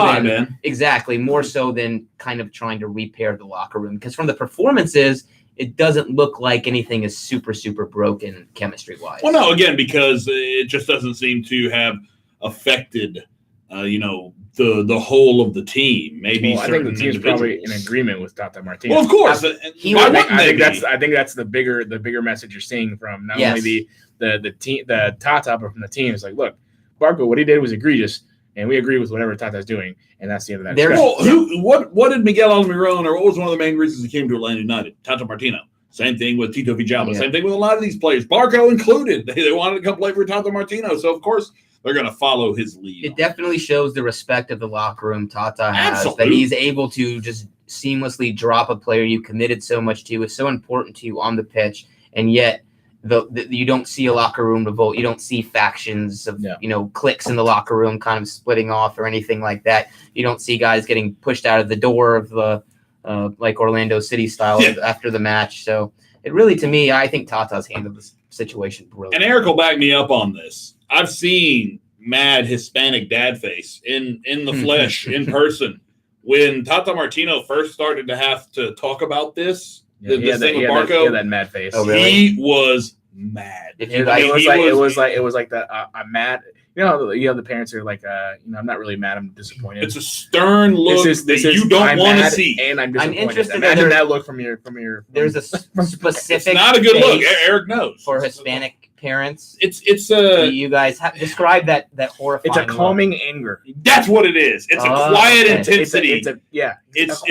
than kind of trying to repair the locker room. Because from the performances, it doesn't look like anything is super, super broken chemistry-wise. Well, no, again, because it just doesn't seem to have affected, the whole of the team. Maybe I think the team's probably in agreement with Tata Martino. Well, of course, I think that's the bigger message you're seeing from not only the team, the Tata, but from the team. It's like, look, Barco, what he did was egregious, and we agree with whatever Tata's doing, and that's the end of that. What did Miguel Almiron, or what was one of the main reasons he came to Atlanta United? Tata Martino. Same thing with Tito Villalba. Yeah. Same thing with a lot of these players, Barco included. They wanted to come play for Tata Martino, so of course they're going to follow his lead. It definitely shows the respect of the locker room Tata has. Absolutely. That he's able to just seamlessly drop a player you committed so much to, is so important to you on the pitch, and yet you don't see a locker room revolt. You don't see factions of cliques in the locker room kind of splitting off or anything like that. You don't see guys getting pushed out of the door of the like Orlando City style after the match. So it really, to me, I think Tata's handled this situation brilliantly. And Eric will back me up on this. I've seen mad Hispanic dad face in the flesh, in person. When Tata Martino first started to have to talk about this, this thing with Barco, that mad face. Oh, really? He was mad. It was like that. I'm mad. The parents are like, I'm not really mad. I'm disappointed. It's a stern look you don't want to see. And I'm disappointed. I'm interested. Imagine that look from your. There's a specific. It's not a good look. Eric knows. For Hispanic parents, it's you guys describe that horrifying. It's a calming anger. That's what it is. It's a quiet intensity. It's a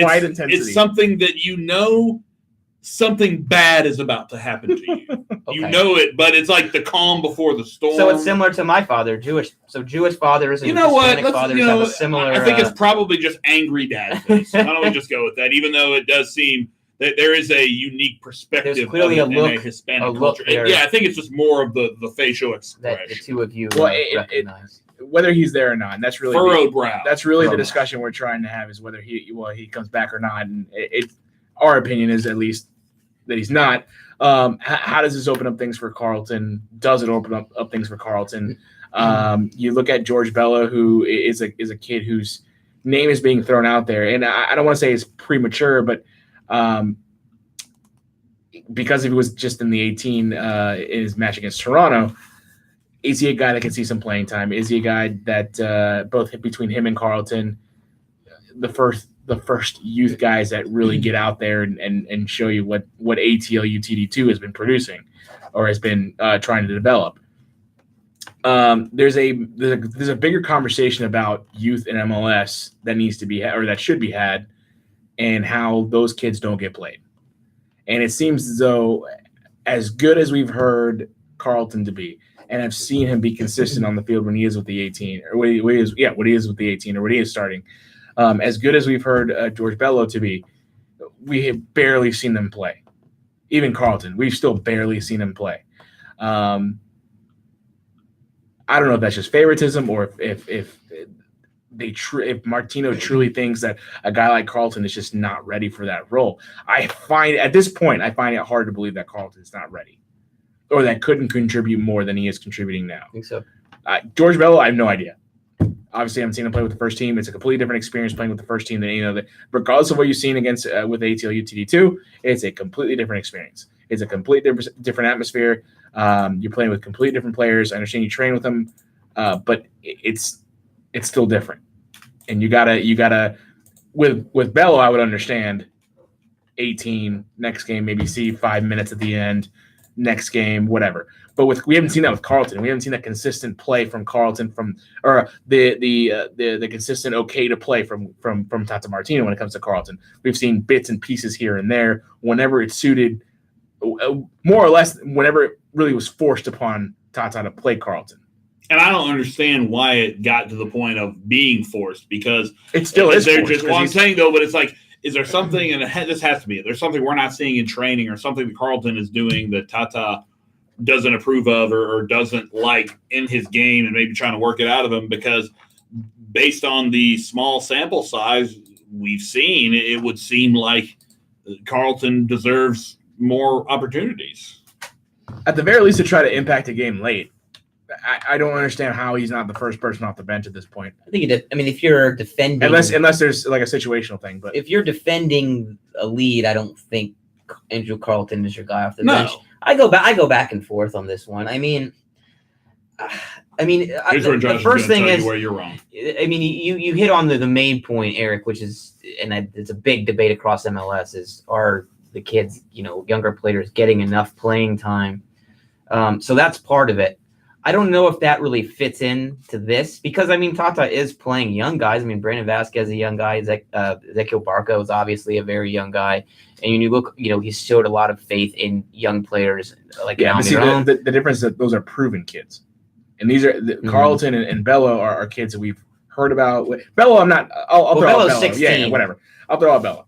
quiet intensity. It's something that something bad is about to happen to you. Okay. You know it, but it's like the calm before the storm. So it's similar to my father, Jewish. So Jewish fathers and Hispanic fathers have a similar. I think it's probably just angry dad face. Why don't we just go with that? Even though it does seem that there is a unique perspective. There's clearly in a Hispanic culture. I think it's just more of the facial expression that the two of you recognize. Whether he's there or not, and that's really furrowed brow. That's really the discussion we're trying to have, is whether he comes back or not. And our opinion is at least that he's not. How does this open up things for Carlton? Does it open up things for Carlton? You look at George Bello, who is a kid whose name is being thrown out there, and I don't want to say it's premature, but because he was just in the 18 in his match against Toronto, is he a guy that can see some playing time? Is he a guy that both between him and Carlton, the first youth guys that really get out there and show you what ATLU TD2 has been producing or has been trying to develop? There's a bigger conversation about youth in MLS that needs to be or that should be had, and how those kids don't get played. And it seems as though, as good as we've heard Carlton to be, and I've seen him be consistent on the field when he is with the 18, or when he is with the 18, or when he is starting. As good as we've heard George Bello to be, we have barely seen them play. Even Carlton, we've still barely seen them play. I don't know if that's just favoritism, or if Martino truly thinks that a guy like Carlton is just not ready for that role. At this point, I find it hard to believe that Carlton is not ready, or that couldn't contribute more than he is contributing now. I think so. George Bello, I have no idea. Obviously, I haven't seen him play with the first team. It's a completely different experience playing with the first team than regardless of what you've seen against with ATLU TD2. It's a completely different experience. It's a completely different atmosphere. You're playing with completely different players. I understand you train with them, but it's still different. And you gotta with Bello, I would understand 18 next game, maybe see 5 minutes at the end, next game, whatever. But we haven't seen that with Carleton. We haven't seen that consistent play from Carleton or the consistent okay to play from Tata Martino when it comes to Carleton. We've seen bits and pieces here and there whenever it suited, more or less whenever it really was forced upon Tata to play Carleton. And I don't understand why it got to the point of being forced, because it still is forced. Well, I'm saying though, but it's like, is there something, and this has to be, there's something we're not seeing in training or something that Carleton is doing that Tata doesn't approve of or doesn't like in his game, and maybe trying to work it out of him, because based on the small sample size we've seen, it would seem like Carleton deserves more opportunities. At the very least, to try to impact a game late. I don't understand how he's not the first person off the bench at this point. I think if you're defending, unless there's like a situational thing, but if you're defending a lead, I don't think Andrew Carleton is your guy off the bench. I go back and forth on this one. the first thing is where you're wrong. You hit on the main point, Eric, which is, and it's a big debate across MLS, is are the kids, younger players getting enough playing time? So that's part of it. I don't know if that really fits into this, because Tata is playing young guys. Brandon Vasquez is a young guy. Ezequiel Barco is obviously a very young guy. And when you look, he's showed a lot of faith in young players like the difference is that those are proven kids, and these are Carleton and Bello are kids that we've heard about. Bello, I'm not. I'll throw out Bello. 16. Yeah, whatever. I'll throw out Bello.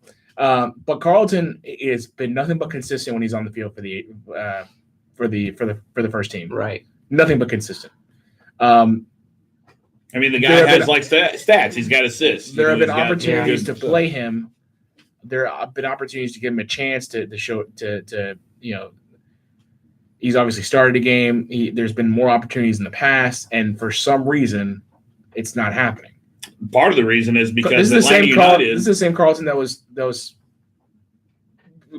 But Carleton has been nothing but consistent when he's on the field for the first team. Right. Nothing but consistent. The guy has stats. He's got assists. There have been opportunities to play him. There have been opportunities to give him a chance to show he's obviously started a game. There's been more opportunities in the past, and for some reason, it's not happening. Part of the reason is because this is the same Carleton that was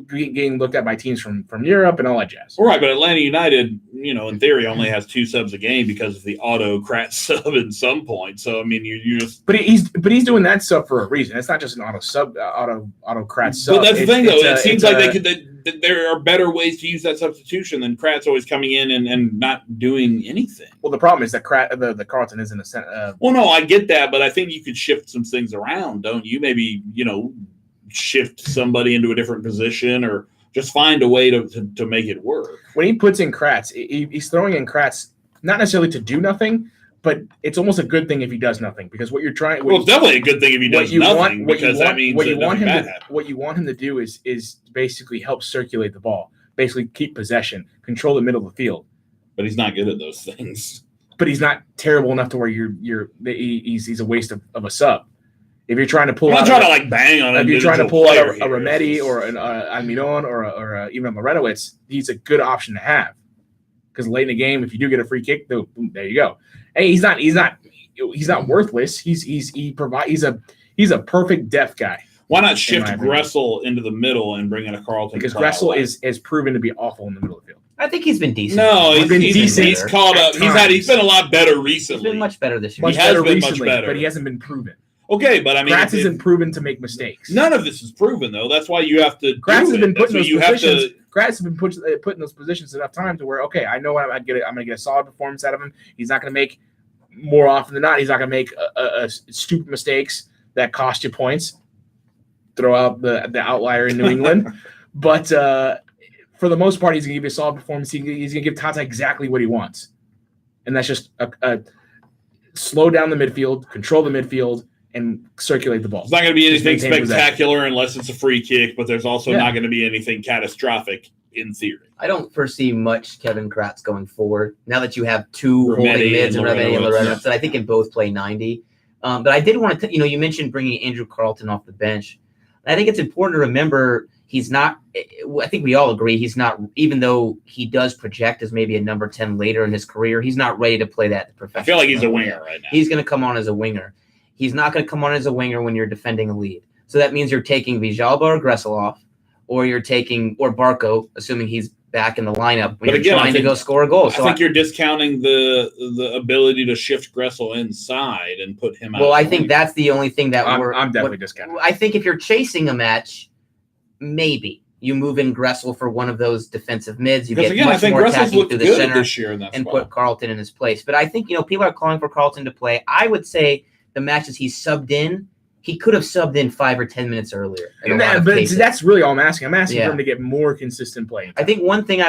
getting looked at by teams from Europe and all that jazz. Right, but Atlanta United, in theory, only has 2 subs a game because of the autocrat sub at some point. So you just. But he's doing that sub for a reason. It's not just an autocrat sub. But that's the thing, though. It seems like there are better ways to use that substitution than Kratz always coming in and not doing anything. Well, the problem is that the Carleton isn't a center. Well, no, I get that, but I think you could shift some things around, don't you? Maybe shift somebody into a different position, or just find a way to make it work. When he puts in Kratz, he's throwing in Kratz not necessarily to do nothing, but it's almost a good thing if he does nothing, because what you're trying. Well, it's definitely a good thing if he does nothing, because that means what you want him to do is basically help circulate the ball, basically keep possession, control the middle of the field. But he's not good at those things. But he's not terrible enough to where he's a waste of a sub. If you're trying to pull out, bang on. If you're trying to pull out a Rometti or an Almiron or even a Marenowitz, he's a good option to have, because late in the game, if you do get a free kick, boom, there you go. Hey, he's not worthless. He's a perfect depth guy. Why not shift Gressel into the middle and bring in a Carleton? Because Gressel is proven to be awful in the middle of the field. I think he's been decent. No, he's been decent. He's caught up. He's been a lot better recently. He's been much better this year. Much better, but he hasn't been proven. Okay, but Kratz isn't proven to make mistakes. None of this is proven, though. That's why you have to. Kratz has been put in those positions. Kratz has been put in those positions enough time to where, okay, I know I'm going to get a solid performance out of him. He's not going to make, more often than not, he's not going to make stupid mistakes that cost you points. Throw out the outlier in New England, but for the most part, he's going to give you a solid performance. He's going to give Tata exactly what he wants, and that's just a slow down the midfield, control the midfield, and circulate the ball. It's not going to be anything spectacular unless it's a free kick, but there's also not going to be anything catastrophic in theory. I don't foresee much Kevin Kratz going forward now that you have 2 holding mids and Rometti and Lorenzo that I think can both play 90. But I did want to, you mentioned bringing Andrew Carleton off the bench. I think it's important to remember he's not. I think we all agree he's not. Even though he does project as maybe a number 10 later in his career, he's not ready to play that professional. I feel like he's a winger right now. He's going to come on as a winger. He's not going to come on as a winger when you're defending a lead. So that means you're taking Villalba or Gressel off, or you're taking Barco, assuming he's back in the lineup when you're trying to go score a goal. I think you're discounting the ability to shift Gressel inside and put him out. Well, I think that's the only thing that I'm definitely discounting. I think if you're chasing a match, maybe. You move in Gressel for one of those defensive mids. You Because get again, I much think more Gressel's attacking looked through the good center this year in that and spot. put Carlton in his place. But I think, people are calling for Carlton to play. I would say the matches he's subbed in, he could have subbed in 5 or 10 minutes earlier. But that's really all I'm asking. I'm asking for him to get more consistent play. I think one thing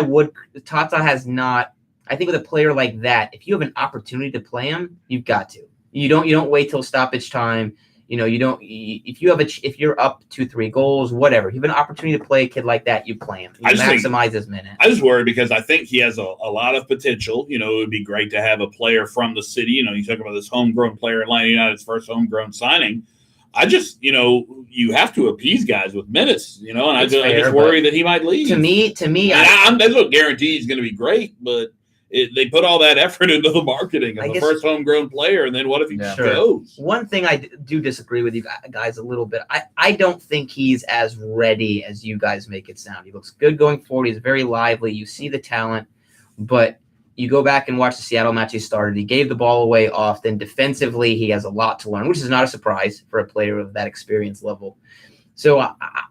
Tata has not, I think with a player like that, if you have an opportunity to play him, you've got to. You don't wait till stoppage time. If you're up 2-3 goals, whatever, you have an opportunity to play a kid like that, you play him. You maximize his minutes. I just worry because I think he has a lot of potential. It would be great to have a player from the city. You talk about this homegrown player, Atlanta United's first homegrown signing. I just, you have to appease guys with minutes, and I just worry that he might leave. To me, there's no guarantee he's going to be great, but they put all that effort into the marketing of the first homegrown player, and then what if he goes? One thing I do disagree with you guys a little bit. I don't think he's as ready as you guys make it sound. He looks good going forward. He's very lively. You see the talent, but you go back and watch the Seattle match he started. He gave the ball away often. Defensively, he has a lot to learn, which is not a surprise for a player of that experience level. So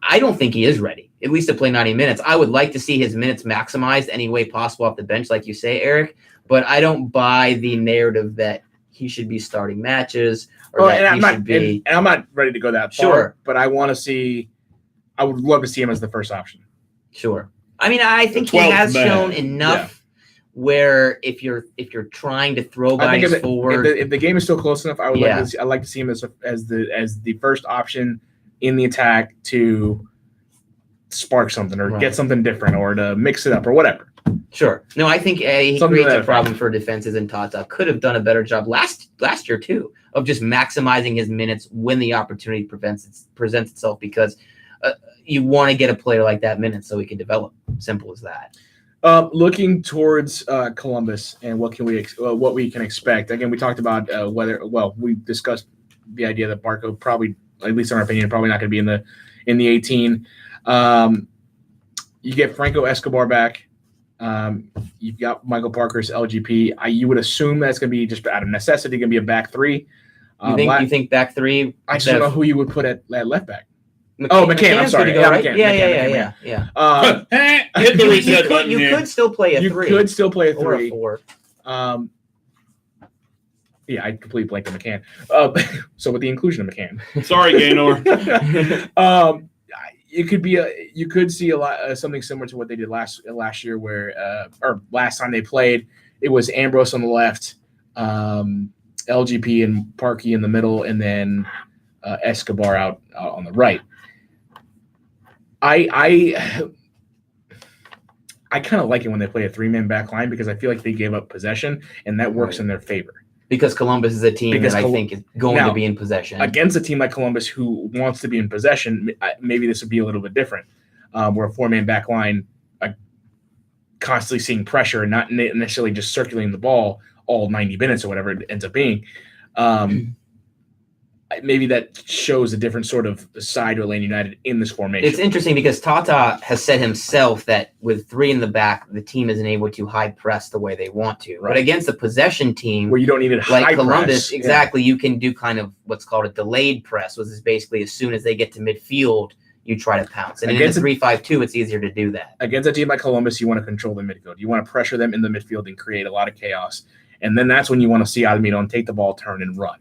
I don't think he is ready, at least to play 90 minutes. I would like to see his minutes maximized any way possible off the bench, like you say, Eric. But I don't buy the narrative that he should be starting matches or I'm not ready to go that far. Sure. But I want to see – I would love to see him as the first option. Sure. I mean, I think he has shown enough where if you're trying to throw guys forward – if the game is still close enough, I'd like to see him as the first option in the attack to spark something or get something different or to mix it up or whatever. Sure. No, I think he creates a problem for defenses, and Tata could have done a better job last year too of just maximizing his minutes when the opportunity presents itself, because you want to get a player like that minutes so he can develop. Simple as that. Looking towards Columbus and what we can expect. Again, we talked about we discussed the idea that Barco probably, at least in our opinion, probably not going to be in the 18. You get Franco Escobar back. You've got Michael Parker's LGP. You would assume that's going to be just out of necessity, going to be a back three. You think back three? I just don't know who you would put at left back. McCann. I'm sorry. McCann. Hit the reset button. You could still play a three. You could still play a three. Or a four. Yeah, I completely blanked on McCann. So with the inclusion of McCann. Sorry, Gaynor. You could see a lot something similar to what they did last year, where or last time they played, it was Ambrose on the left, LGP and Parkey in the middle, and then Escobar out on the right. I kind of like it when they play a 3-man back line, because I feel like they gave up possession, and that works in their favor. Because Columbus is a team that I think is going to be in possession. Against a team like Columbus who wants to be in possession, maybe this would be a little bit different, where a 4-man back line, constantly seeing pressure and not necessarily just circulating the ball all 90 minutes or whatever it ends up being. Maybe that shows a different sort of side to Atlanta United in this formation. It's interesting because Tata has said himself that with 3 in the back, the team isn't able to high press the way they want to. Right. But against a possession team where you don't need it like high Columbus, press, exactly, you can do kind of what's called a delayed press, which is basically as soon as they get to midfield, you try to pounce. And against in a 3-5-2, it's easier to do that. Against a team like Columbus, you want to control the midfield. You want to pressure them in the midfield and create a lot of chaos. And then that's when you want to see Almiron take the ball, turn, and run,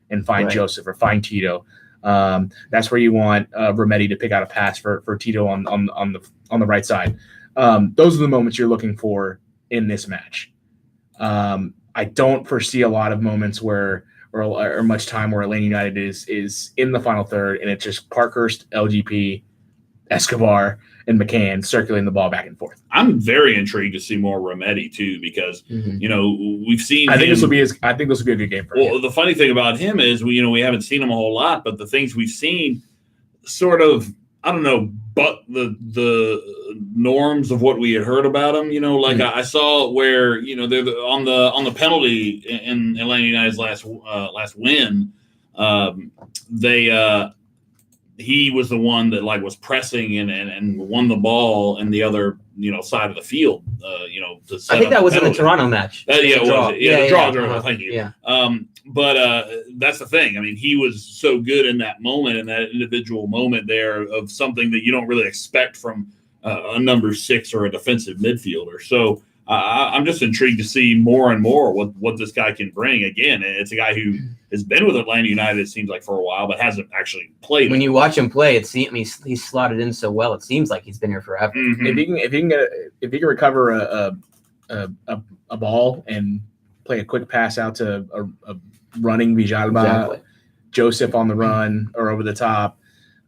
and find Joseph or find Tito. That's where you want Rometty to pick out a pass for Tito on the right side. Those are the moments you're looking for in this match. I don't foresee a lot of moments or much time where Atlanta United is in the final third and it's just Parkhurst, LGP, Escobar, and McCann circulating the ball back and forth. I'm very intrigued to see more Rometty too, because we've seen. I think this will be a good game for him. Well, the funny thing about him is we haven't seen him a whole lot, but the things we've seen, sort of, I don't know, but the norms of what we had heard about him. I saw where they're on the penalty in Atlanta United's last win. He was the one that was pressing and won the ball in the other side of the field. I think that was in the Toronto match. It was. The draw. Thank you. Yeah. But that's the thing. I mean, he was so good in that moment, in that individual moment there, of something that you don't really expect from a number 6 or a defensive midfielder. So I'm just intrigued to see more and more what this guy can bring. Again, it's a guy who has been with Atlanta United, it seems like, for a while, but hasn't actually played. When you watch him play, he's slotted in so well. It seems like he's been here forever. Mm-hmm. If he can recover a ball and play a quick pass out to a running Villalba, Joseph on the run or over the top.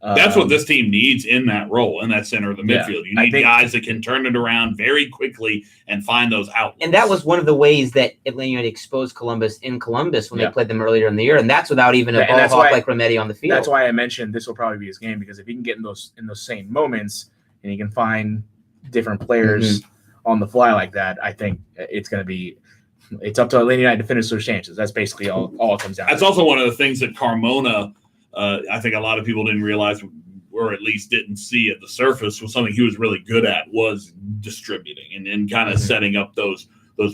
That's what this team needs in that role, in that center of the midfield. You need guys that can turn it around very quickly and find those outlets. And that was one of the ways that Atlanta United exposed Columbus in Columbus when they played them earlier in the year, and that's without even a ball hawk like Rometty on the field. That's why I mentioned this will probably be his game, because if he can get in those same moments and he can find different players on the fly like that, I think it's going to be. It's up to Atlanta United to finish those chances. That's basically all it comes down to. That's also one of the things that Carmona, I think a lot of people didn't realize, or at least didn't see at the surface, was something he was really good at, was distributing and kind of setting up those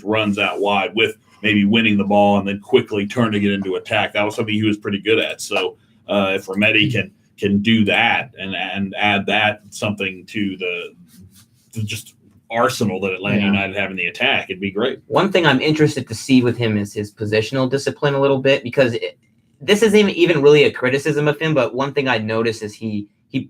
runs out wide with maybe winning the ball and then quickly turning it into attack. That was something he was pretty good at. So if Rometty can do that and add that something to the just arsenal that Atlanta United have in the attack, it'd be great. One thing I'm interested to see with him is his positional discipline a little bit, because this isn't even really a criticism of him, but one thing I noticed is he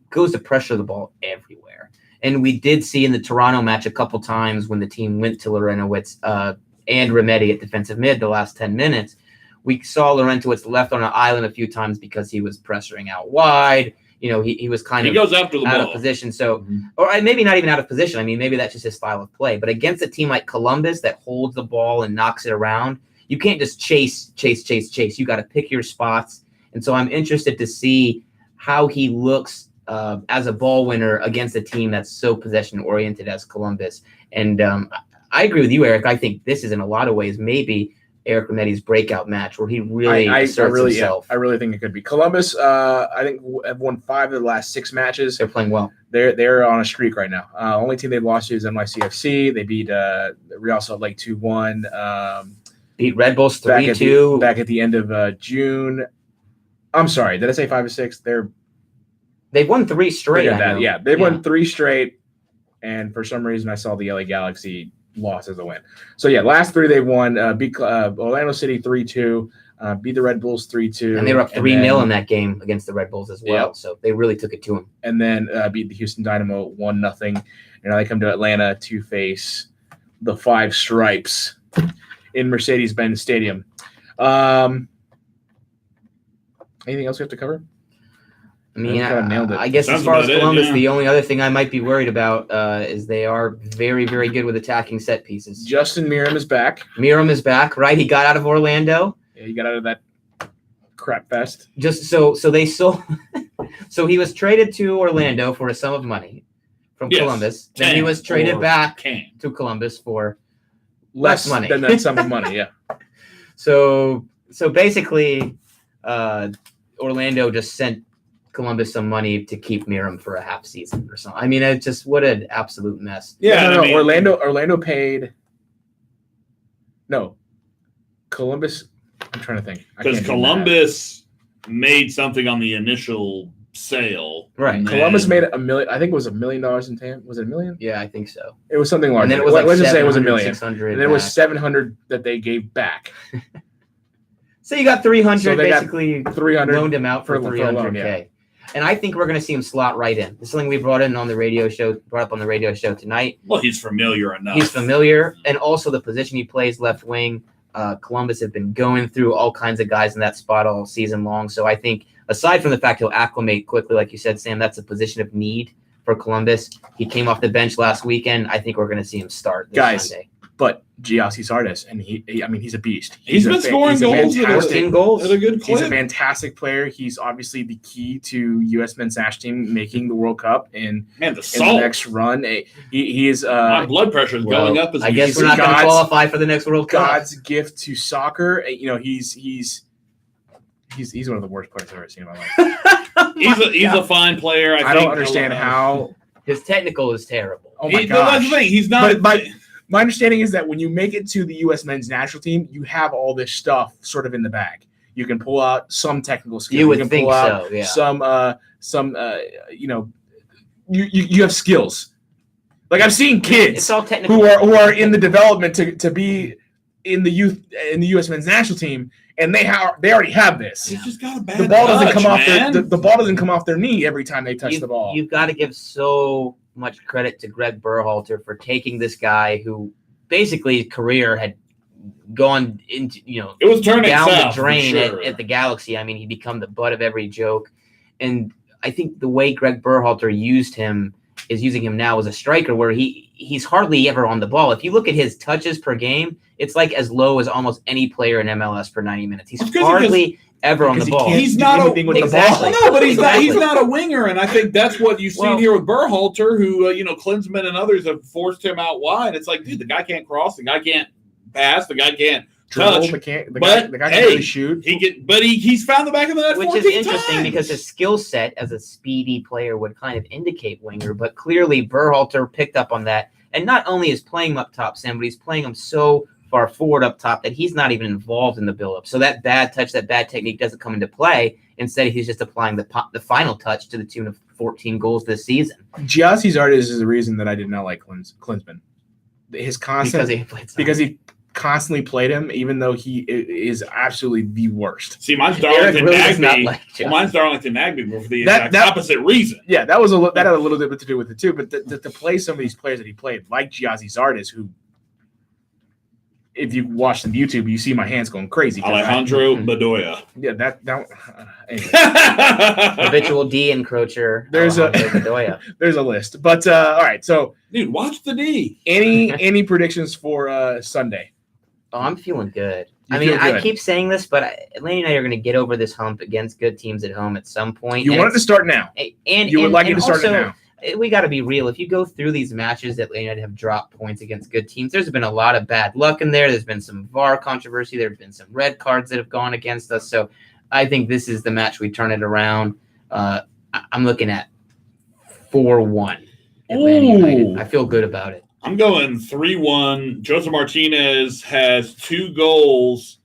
goes to pressure the ball everywhere. And we did see in the Toronto match a couple times when the team went to Laurentowicz and Rometty at defensive mid the last 10 minutes, we saw Laurentowicz left on an island a few times because he was pressuring out wide. You know, he was kind of goes after the out ball. Of position. So, or maybe not even out of position. I mean, maybe that's just his style of play. But against a team like Columbus that holds the ball and knocks it around, you can't just chase. You got to pick your spots. And so I'm interested to see how he looks as a ball winner against a team that's so possession-oriented as Columbus. And I agree with you, Eric. I think this is, in a lot of ways, maybe Eric Rometty's breakout match where he really asserts himself. I really think it could be. Columbus, I think, have won 5 of the last 6 matches. They're playing well. They're on a streak right now. Only team they've lost to is NYCFC. They beat Real Salt Lake 2-1. Beat Red Bulls 3-2. Back at the end of June. I'm sorry. Did I say 5 or 6? They've won 3 straight. They've won 3 straight. And for some reason, I saw the LA Galaxy loss as a win. So, last 3 they won. Beat Orlando City 3-2. Beat the Red Bulls 3-2. And they were up 3-0 in that game against the Red Bulls as well. So they really took it to them. And then beat the Houston Dynamo 1-0. And now they come to Atlanta to face the 5 Stripes in Mercedes-Benz Stadium. Anything else we have to cover? I mean, I guess as far as Columbus, the only other thing I might be worried about is they are very, very good with attacking set pieces. Justin Meram is back. Meram is back, right? He got out of Orlando. Yeah, he got out of that crap fest. Just so they sold. So he was traded to Orlando for a sum of money from Columbus. Then he was traded back to Columbus for less money than that sum of money. Yeah. So basically, Orlando just sent Columbus some money to keep Meram for a half season or something. I mean, it's just what an absolute mess. Yeah, no, Orlando paid. No, Columbus. I'm trying to think because Columbus made something on the initial sale. Right. Columbus made $1 million. I think it was $1 million in TAM. Was it $1 million? Yeah, I think so. It was something large. And then it was like let's just say it was $1 million. 600. And then it was $700 that they gave back. So you got 300 so basically 300 loaned him out for 300K. And I think we're going to see him slot right in. This is something we brought up on the radio show tonight. Well, he's familiar enough. He's familiar. And also the position he plays, left wing. Columbus have been going through all kinds of guys in that spot all season long. So I think aside from the fact he'll acclimate quickly, like you said, Sam, that's a position of need for Columbus. He came off the bench last weekend. I think we're going to see him start this Sunday. But Giassi Sardes, and he's a beast. He's been scoring goals. 14 goals at a good clip. He's a fantastic player. He's obviously the key to U.S. men's national team making the World Cup in the next run. He is. My blood pressure is going up. I guess we're not going to qualify for the next World Cup. God's gift to soccer. He's one of the worst players I've ever seen in my life. He's a fine player. I don't understand how his technical is terrible. Oh my gosh! That's the thing. He's not. My understanding is that when you make it to the U.S. men's national team, you have all this stuff sort of in the bag. You can pull out some technical skills. You would think so, yeah. You have skills. Like I've seen kids It's all technical. who are in the development to be in the U.S. men's national team, and they already have this. He's just got a bad The ball doesn't come off man. the ball doesn't come off their knee every time they touch the ball. You've got to give so much credit to Greg Berhalter for taking this guy who basically his career had gone into It was turning down south, the drain for sure. at the Galaxy. I mean, he become the butt of every joke, and I think the way Greg Berhalter is using him now as a striker, where he's hardly ever on the ball. If you look at his touches per game, it's like as low as almost any player in MLS per 90 minutes. He's hardly ever on the ball. He's not anything with exactly. the ball. No, but he's Exactly. not a winger, and I think that's what you've seen here with Berhalter, who Klinsmann and others have forced him out wide. It's like, dude, the guy can't cross, the guy can't pass, the guy can't touch. The guy can't really shoot. He's found the back of the net, Which 14 is interesting times. because his skill set as a speedy player would kind of indicate winger, but clearly Berhalter picked up on that. And not only is playing him up top, Sam, but he's playing him so far forward up top that he's not even involved in the build-up. So that bad touch, that bad technique doesn't come into play. Instead, he's just applying the final touch to the tune of 14 goals this season. Giassi Zardes is the reason that I did not like Klinsmann. His constant because he constantly played him, even though he is absolutely the worst. See, mine's Eric Darlington really does not Nagby. like Giassi. Mine's Darlington Nagby, but for the That- exact opposite reason. Yeah, that had a little bit to do with it too. But to play some of these players that he played, like Giassi Zardes, who, if you watch on YouTube, you see my hands going crazy. Alejandro Bedoya. Yeah, anyway. Habitual D encroacher. There's a- Alejandro Bedoya. There's a list. But all right, so Dude, watch the D. any predictions for Sunday? Oh, I'm feeling good. You I mean, feel I good. keep saying this, but Atlanta United are going to get over this hump against good teams at home at some point. You And want it to start now. and You would like it and to start also, it now. We got to be real. If you go through these matches that Atlanta United have dropped points against good teams, there's been a lot of bad luck in there. There's been some VAR controversy. There's been some red cards that have gone against us. So I think this is the match we turn it around. I'm looking at 4-1 Atlanta United. I feel good about it. I'm going 3-1. Joseph Martinez has 2 goals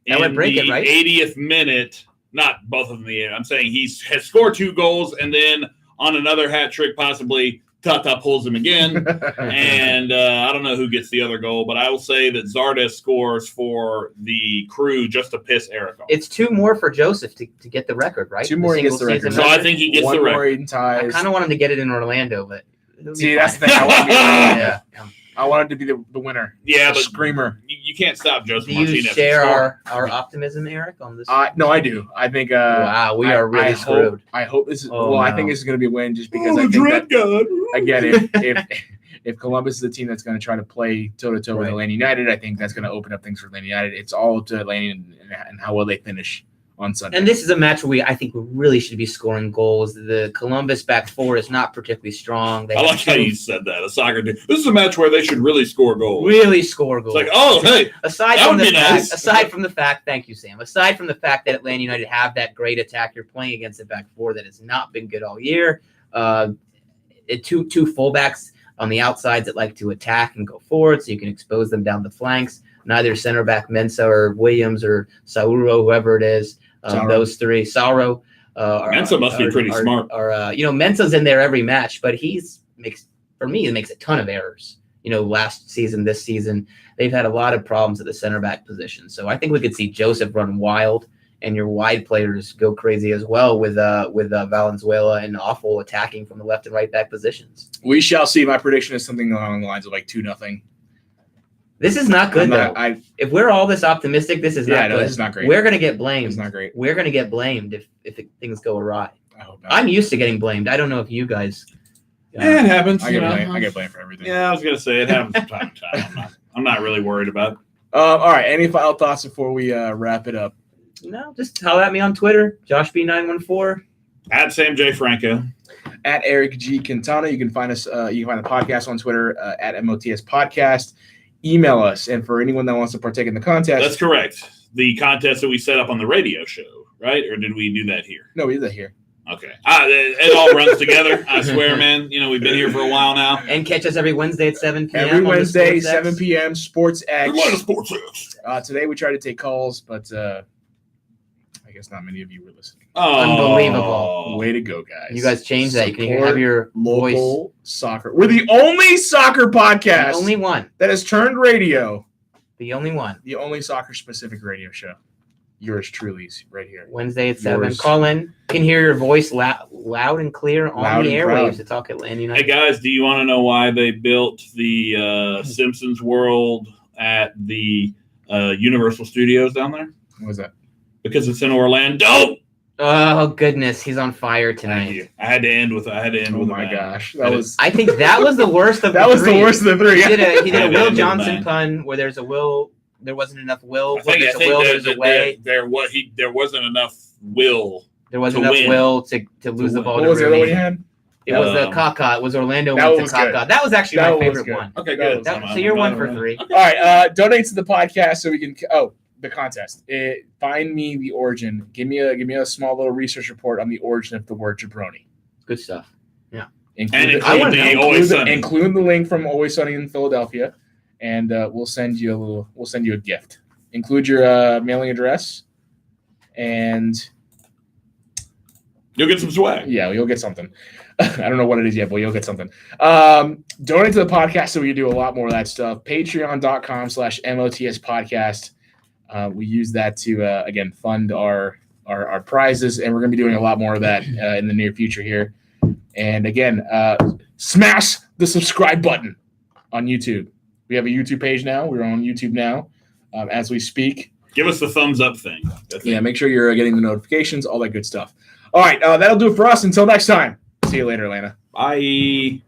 That would in break the it, right? 80th minute. Not both of them in the end. I'm saying he has scored 2 goals, and then on another hat trick, possibly Tata pulls him again. And I don't know who gets the other goal, but I will say that Zardes scores for the Crew just to piss Eric off. It's 2 more for Joseph to get the record, right? 2 more, he gets the single record. season So I think he gets One the more record. in ties. I kind of want him to get it in Orlando, but it'll be See, that's fine. the thing. Yeah. I wanted to be the winner. Yeah, The but screamer. you can't stop Joseph Do you Martinez. from share scoring. our optimism, Eric, on this? No, I do. I think. Wow, we are really screwed. I hope this is. Oh, I no. think this is going to be a win, just because Oh, I the think Dread that God. again, if Columbus is the team that's going to try to play toe to toe with Right. Atlanta United, I think that's going to open up things for Atlanta United. It's all up to Atlanta and how well they finish on Sunday. And this is a match where I think we really should be scoring goals. The Columbus back four is not particularly strong. They I like how you said that. A soccer team. This is a match where they should really score goals. really score goals. It's like, oh, hey, aside that from would the be fact, nice. aside from the fact, thank you, Sam. Aside from the fact that Atlanta United have that great attack, you're playing against a back four that has not been good all year. Two fullbacks on the outsides that like to attack and go forward, so you can expose them down the flanks. Neither center back Mensah or Williams or Sauro, whoever it is, Sauro. those three. Sauro. Mensah must be pretty smart. Mensah's in there every match, but he makes a ton of errors. Last season, this season, they've had a lot of problems at the center back position. So I think we could see Joseph run wild and your wide players go crazy as well with Valenzuela and Awful attacking from the left and right back positions. We shall see. My prediction is something along the lines of like 2-0. This is not good, though. I If we're all this optimistic, this is not good. this is not great. We're going to get blamed. It's not great. We're going to get blamed if things go awry. I hope not. I'm used to getting blamed. I don't know if you guys. Yeah, it happens. I get blamed for everything. Yeah, I was gonna say it happens from time to time. I'm not really worried about it. All right. Any final thoughts before we wrap it up? No, just holler at me on Twitter, JoshB914. At Sam J. Franco. At Eric G. Quintana. You can find us. You can find the podcast on Twitter at MOTS Podcast. Email us, and for anyone that wants to partake in the contest, That's correct. The contest that we set up on the radio show, right? Or did we do that here? no, we did that here. Okay. It all runs together. I swear, man. We've been here for a while now. And catch us every Wednesday at 7 p.m. Every on the Wednesday, Sports X. 7 p.m. Sports X. Atlanta Sports X. Today we tried to take calls, but guess not many of you were listening. Oh, Unbelievable. Way to go, guys! You guys change that. You can Support have your local voice. soccer. We're the only soccer podcast The only one. that has turned radio. The only one. The only soccer-specific radio show. Yours truly is right here. Wednesday at 7. Yours. Call in. You can hear your voice loud and clear on Loud the and proud. airwaves to talk at Land Hey United. guys, do you want to know why they built the Simpsons World at the Universal Studios down there? What was that? Because it's in Orlando. Oh goodness, he's on fire Thank tonight. you. I had to end with. Oh a my bang. gosh, that was I think that was the worst of that the was three. the worst of the three. He did a I had to Will end with a Johnson bang. pun where there's a will, there wasn't enough will. I think, Where there's a will, there's a way. there wasn't enough will. There wasn't to enough win. will to lose the win. ball What to was the other one Rooney. you had? It was the Um, Kaka. It was Orlando that went was to Kaka. good. That was actually That my was favorite good. one. Okay, That good. was- So you're 1 for 3. All right, donate to the podcast so we can. Oh, the contest. Find me the origin. Give me a small little research report on the origin of the word jabroni. Good stuff. And I wanna know. include the link from Always Sunny in Philadelphia, and we'll send you a gift. Include your mailing address, and You'll get some swag. yeah, you'll get something. I don't know what it is yet, but you'll get something. Donate to the podcast so we can do a lot more of that stuff. Patreon.com/MOTS podcast. We use that to, again, fund our prizes, and we're going to be doing a lot more of that in the near future here. And again, smash the subscribe button on YouTube. We have a YouTube page now. We're on YouTube now as we speak. Give us the thumbs up thing. Yeah, make sure you're getting the notifications, all that good stuff. All right, that'll do it for us. Until next time. See you later, Atlanta. Bye.